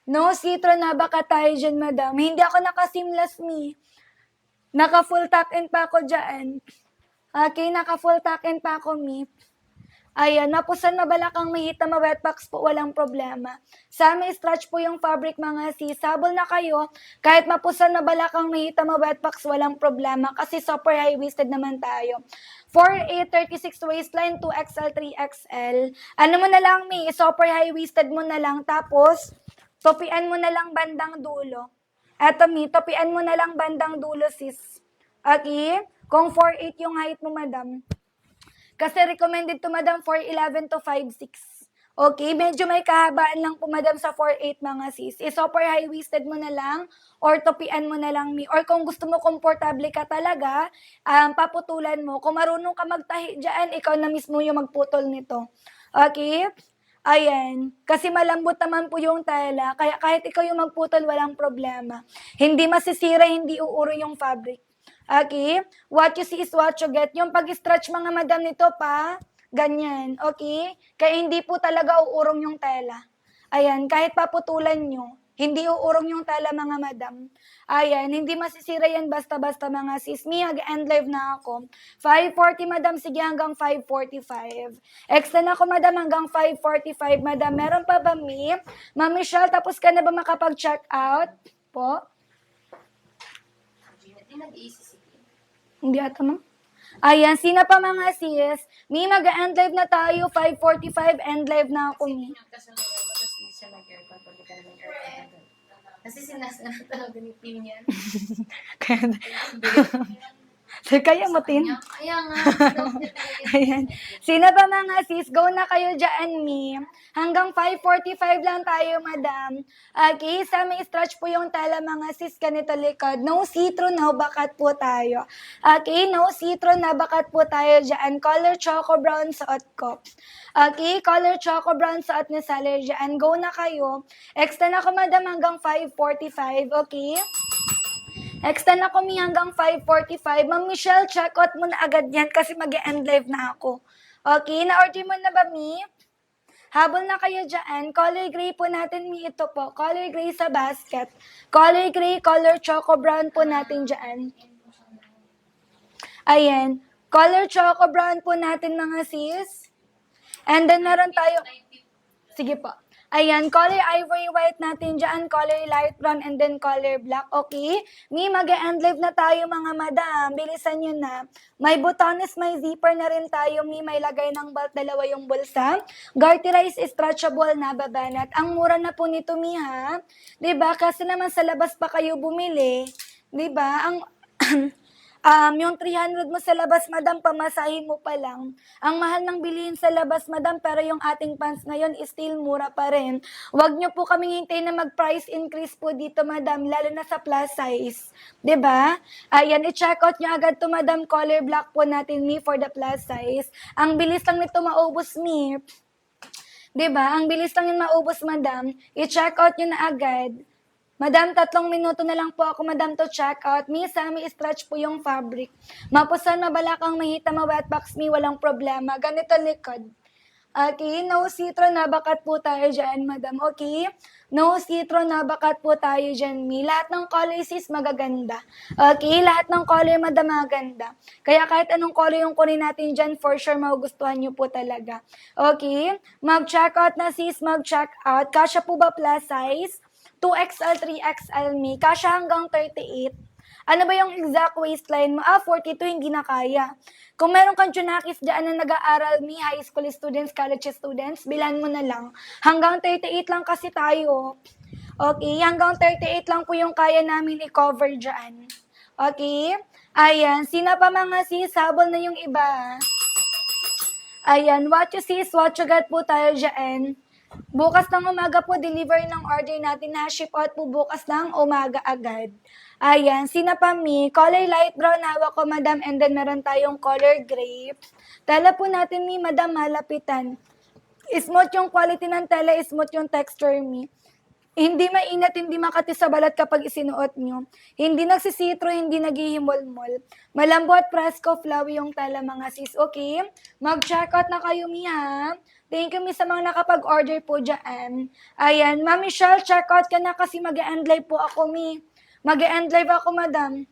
No, citron na baka tayo dyan madam. Hindi ako naka-seamless Mi. Naka-full tuck-in pa ako dyan. Okay, naka-full tuck-in pa ako, Mi. Ayan, mapusan na balakang mahita, ma-wetbox po, walang problema. Sa may stretch po yung fabric mga sis. Sabol na kayo, kahit mapusan na balakang mahita, ma-wetbox, walang problema. Kasi super high-waisted naman tayo. 4A, 36 waistline, 2XL, 3XL. Ano mo na lang, Mi, super high-waisted mo na lang. Tapos, topian mo na lang bandang dulo. Eto Mi, topian mo na lang bandang dulo sis. Okay? Kung 4'8 yung height mo madam. Kasi recommended to madam 4'11 to 5'6. Okay? Medyo may kahabaan lang po madam sa 4'8 mga sis. Super high-waisted mo na lang or topian mo na lang Mi. Or kung gusto mo komportable ka talaga, paputulan mo. Kung marunong ka magtahi dyan, ikaw na mismo yung magputol nito. Okay? Ayan, kasi malambot naman po yung tela, kaya kahit ikaw yung magputol, walang problema. Hindi masisira, hindi uuro yung fabric. Okay? What you see is what you get. Yung pag-stretch mga madam nito pa, ganyan. Okay? Kaya hindi po talaga uurong yung tela. Ayan, kahit paputulan nyo, hindi uurong yung tela mga madam. Ayan, hindi masisira yan basta-basta mga sis. Mi, mag-end live na ako. 5:40 madam, sige hanggang 5:45. Extend ako madam hanggang 5:45. Madam, meron pa ba Mi? Ma'am Michelle, tapos ka na ba makapag-check out? Po? Hindi ata ma'am. Ayan, sino pa mga sis? Mi, mag-end live na tayo. 5:45, end live na ako Mi. Kasi sinasarap talaga ni Tim yan. Kaya mo, Tin? Kaya nga. Ayan. Sino ba mga sis? Go na kayo dyan, Mi. Hanggang 5:45 lang tayo, madam. Okay, sa may stretch po yung tela mga sis, ganito likod. No citron, no bakat po tayo. Okay, no citron, na bakat po tayo dyan. Color choco brown suot ko. Okay, color choco brown suot ni Saler dyan. Go na kayo. Extend ako, madam, hanggang 5:45. Okay? Extend ako mi hanggang 5:45. Ma'am Michelle, check out mo na agad yan kasi mag-end live na ako. Okay, na-order mo na ba, mi? Habol na kayo dyan. Color gray po natin, mi. Ito po. Color gray sa basket. Color gray, color choco brown po natin dyan. Ayan. Color choco brown po natin, mga sis. And then, meron tayo... Sige po. Ayan, color ivory white natin dyan, color light brown, and then color black. Okay? Mi, mag-end live na tayo, mga madam. Bilisan nyo na. May butones, may zipper na rin tayo. Mi, may lagay ng belt, dalawa yung bulsa. Garterize, stretchable na babanat. Ang mura na po nito, mi, ha? Diba? Kasi naman sa labas pa kayo bumili. Diba? Ang... yung 300 mo sa labas, madam, pamasahin mo pa lang. Ang mahal ng bilihin sa labas, madam, pero yung ating pants ngayon is still mura pa rin. Huwag nyo po kaming hintayin na mag-price increase po dito, madam, lalo na sa plus size. 'Di ba? Ayan, i-check out nyo agad to, madam, color black po natin, mi, for the plus size. Ang bilis lang nito maubos, mi. 'Di ba? Ang bilis lang yun maubos, madam. I-check out nyo na agad. Madam, 3 minuto na lang po ako, madam, to check out. Mi, Sammy, stretch po yung fabric. Mapusan, mabalakang, mahita, ma-wetbox, mi, walang problema. Ganito likod. Okay, no citro, nabakat po tayo dyan, madam. Okay? No citro, nabakat po tayo dyan, mi. Lahat ng color, sis, magaganda. Okay? Lahat ng color, madam, magaganda. Kaya kahit anong color yung kunin natin dyan, for sure, magugustuhan nyo po talaga. Okay? Mag-check out na, sis, mag-check out. Kasya po ba plus size? 2XL, 3XL, mi. Kasya hanggang 38. Ano ba yung exact waistline mo? 42, hindi na kaya. Kung meron kang Junakis dyan na nag-aaral, mi, high school students, college students, bilan mo na lang. Hanggang 38 lang kasi tayo. Okay, hanggang 38 lang po yung kaya namin i-cover dyan. Okay? Ayan, sino pa mga sis? Habol na yung iba. Ayan, what you sis, what you got po tayo dyan. Bukas ng umaga po, delivery ng order natin na ship out po bukas ng umaga agad. Ayan, sina pa mi, color light brown hawak ko, madam, and then meron tayong color gray. Tela po natin mi, madam, malapitan. Smooth yung quality ng tela, smooth yung texture mi. Hindi mainat, hindi makati sa balat kapag isinuot nyo. Hindi nagsisitro, hindi naghihimol-mol. Malambot, presko, flowy yung tela, mga sis. Okay? Mag-check out na kayo, mi, ha? Thank you, mi, sa mga nakapag-order po dyan. Ayan, Ma'am Michelle, check out ka na kasi mag-end live po ako, mi. Mag-end live ako, madam.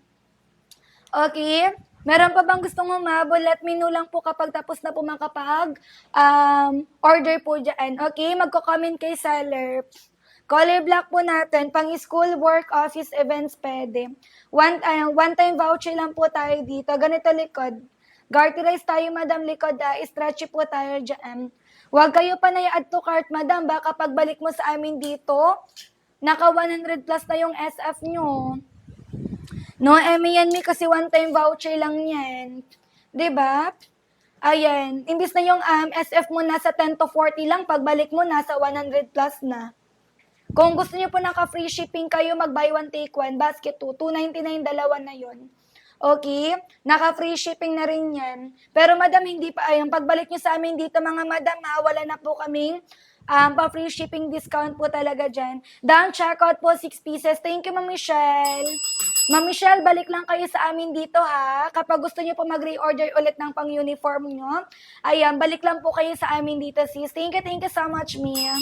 Okay? Meron pa bang gustong humabol? Let me know lang po kapag tapos na po makapag order po dyan. Okay? Magko-comment kay seller. Color black po natin, pang school, work, office, events, pwede. One-time voucher lang po tayo dito. Ganito likod. Garterize tayo, madam, likod. Stretchy po tayo dyan. Huwag kayo pa na-add to cart, madam. Baka pagbalik mo sa amin dito, naka 100 plus na yung SF nyo. No, yan, mi, kasi one-time voucher lang yan. 'Di ba? Ayan. Imbis na yung SF mo nasa 10 to 40 lang, pagbalik mo nasa 100 plus na. Kung gusto niyo po naka-free shipping kayo, mag-buy one, take one, basket 2, 299, dalawa na yon. Okay? Naka-free shipping na rin yan. Pero madam, hindi pa, ayun, pagbalik niyo sa amin dito, mga madam, wala na po kaming pa-free shipping discount po talaga dyan. Down checkout po, 6 pieces. Thank you, Ma'am Michelle. Ma'am Michelle, balik lang kayo sa amin dito, ha? Kapag gusto niyo po mag-reorder ulit ng pang-uniform nyo, ayan, balik lang po kayo sa amin dito, sis. Thank you so much, Mia.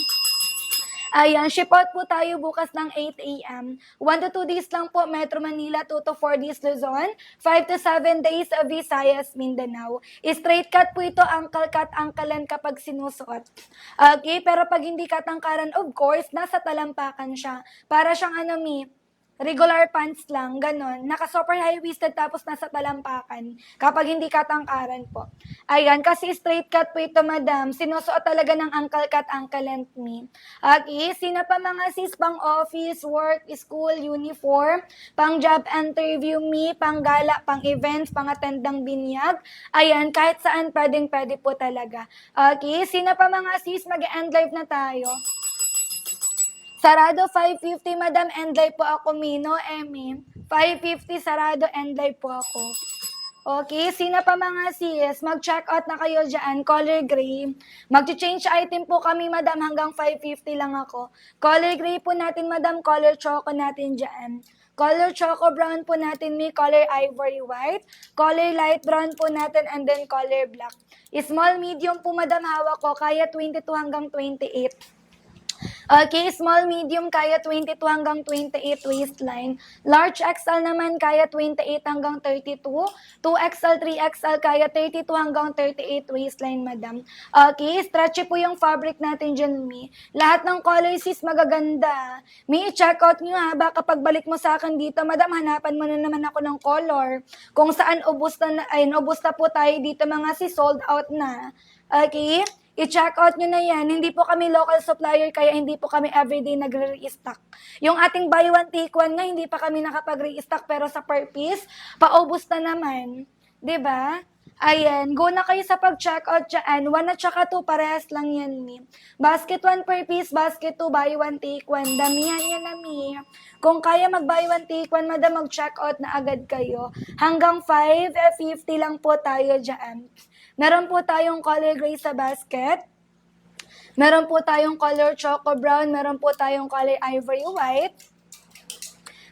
Ayan, ship out po tayo bukas ng 8 a.m. 1 to 2 days lang po, Metro Manila, 2 to 4 days Luzon, 5 to 7 days Visayas, Mindanao. Straight cut po ito, ankle cut, anklean kapag sinusuot. Okay, pero pag hindi katangkaran, of course, nasa talampakan siya. Para siyang regular pants lang, ganon. Naka-super high-waisted tapos nasa talampakan. Kapag hindi katangkaran po. Ayan, kasi straight cut po ito, madam. Sinusuot talaga ng ankle cut, ankle length me. Okay, sino pa mga sis pang office, work, school, uniform, pang job interview me, pang gala, pang events, pang attendang binyag. Ayan, kahit saan pwede po talaga. Okay, sino pa mga sis, mag-end live na tayo. Sarado 550, madam, end live po ako, Mino, Emmy. 550, sarado, end live po ako. Okay, sino pa mga sis? Mag-check out na kayo dyan. Color gray. Mag-change item po kami, madam. Hanggang 550 lang ako. Color gray po natin, madam. Color choco natin dyan. Color choco brown po natin, may color ivory white. Color light brown po natin, and then color black. Small, medium po, madam, hawak ko. Kaya 22 hanggang 28. Okay, small, medium, kaya 22 hanggang 28 waistline. Large XL naman, kaya 28 hanggang 32. 2XL, 3XL, kaya 32 hanggang 38 waistline, madam. Okay, stretchy po yung fabric natin dyan, Mi. Lahat ng colors is magaganda. Mi, check out nyo ha. Baka pagbalik mo sa akin dito, madam, hanapan mo na naman ako ng color. Kung saan ubos na po tayo dito, mga sold out na. Okay? I-check out nyo na yan. Hindi po kami local supplier, kaya hindi po kami everyday nagre-restock. Yung ating buy one, take one nga, hindi pa kami nakapag-restock, pero sa per piece, paubos na naman. 'Di ba? Ayan, go na kayo sa pag-check out dyan. 1 at saka 2, parehas lang yan, Mi. Basket 1 per piece, basket 2, buy one, take one. Damihan yan na, Mi. Kung kaya mag-buy one, take one, madam, mag-check out na agad kayo. Hanggang 550 lang po tayo dyan. Meron po tayong color gray sa basket. Meron po tayong color choco brown. Meron po tayong color ivory white.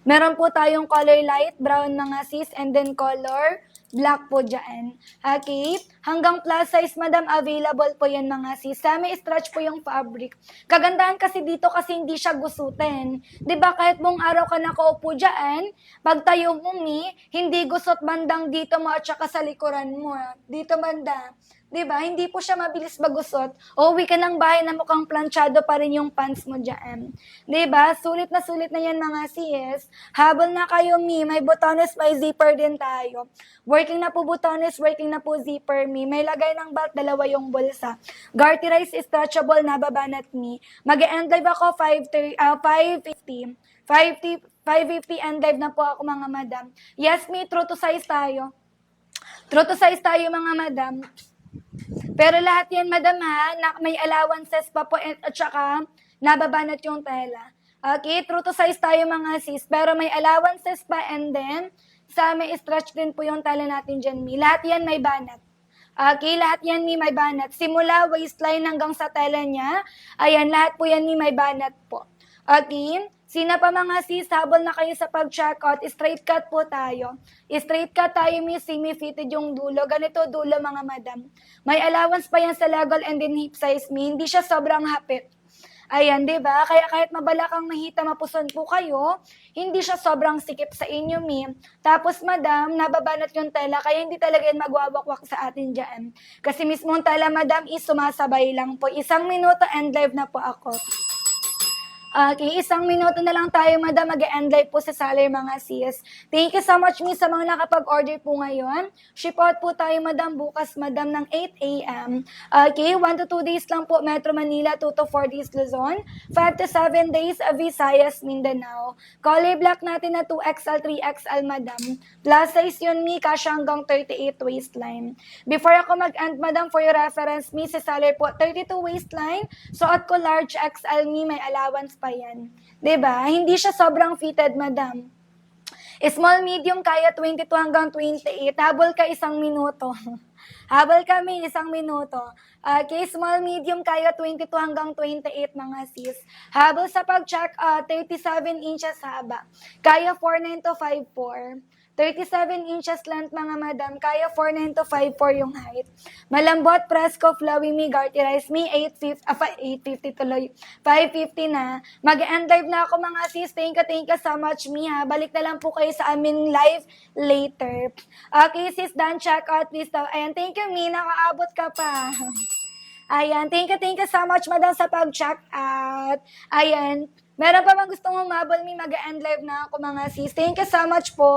Meron po tayong color light brown, mga sis, and then color black po dyan. Okay? Hanggang plus size, madam, available po yan, mga sis. Semi-stretch po yung fabric. Kagandahan kasi dito kasi hindi siya gusutin. 'Di ba kahit buong araw ka nakaupo dyan, pag tayo mo, Mi, hindi gusot bandang dito mo at saka sa likuran mo. Dito banda. 'Di ba? Hindi po siya mabilis magusot. Uwi ka ng bahay na mukhang planchado pa rin yung pants mo dyan. 'Di ba? Sulit na yan, mga sis. Habol na kayo, Mi. May botones, may zipper din tayo. Working na po botones, working na po zipper, Mi. May lagay ng belt, 2 yung bulsa. Garterize, stretchable, nababanat, Mi. Mag-end live ako 550. 550 end live na po ako, mga madam. Yes, Mi, true to size tayo. True to size tayo, mga madam. Pero lahat yan, madam, ha, may allowances pa po at saka nababanat yung tela. Okay, true to size tayo, mga sis, pero may allowances pa, and then sa may stretch din po yung tela natin dyan, Mi. Lahat yan may banat. Okay, lahat yan, Mi, may banat. Simula waistline hanggang sa tela niya, ayan, lahat po yan, Mi, may banat po. Okay, sino pa, mga sis, habol na kayo sa pag-checkout, straight cut po tayo. Straight cut tayo, Mi, semi-fitted yung dulo. Ganito dulo, mga madam. May allowance pa yan sa legal and then hip size, Mi. Hindi siya sobrang hapit. Ayan, di ba? Kaya kahit mabalakang mahita, mapuson po kayo, hindi siya sobrang sikip sa inyo, Mi. Tapos, madam, nababanat yung tela, kaya hindi talaga yan magwawakwak sa atin dyan. Kasi mismo yung tela, madam, is sumasabay lang po. 1 minuto and live na po ako. Okay, 1 minuto na lang tayo, madam. Mag-end live po sa Saler, mga sis. Thank you so much, Mi, sa mga nakapag-order po ngayon. Ship out po tayo, madam, bukas, madam, ng 8 a.m. Okay, 1 to 2 days lang po, Metro Manila, 2 to 4 days, Luzon. 5 to 7 days, Visayas, Mindanao. Color black natin na 2XL, 3XL, madam. Plus size yun, Mi, kasya hanggang 38 waistline. Before ako mag-end, madam, for your reference, Mi, sa Saler po, 32 waistline. Suot ko large XL, Mi, may allowance pa yan. 'Di ba? Hindi siya sobrang fitted, madam. Small, medium, kaya 22 hanggang 28. Habol ka 1 minuto. Habol kami 1 minuto. Okay, small, medium, kaya 22 hanggang 28, mga sis. Habol sa pag-check, 37 inches haba. Kaya 49 to 54. 37 inches length, mga madam. Kaya 49 to 54 yung height. Malambot, presko, flowy, Mi, garterize, Mi, 850 tuloy. 550 na. Mag-end live na ako, mga sis. Thank you so much, Mi, ha. Balik na lang po kayo sa amin live later. Okay, sis, done check out, please daw. Ayan, thank you, Mi. Nakaabot ka pa. Ayan, thank you so much, madam, sa pag-check out. Ayan, meron pa bang gusto mong mabol, Mi? Mag-end live na ako, mga sis. Thank you so much po.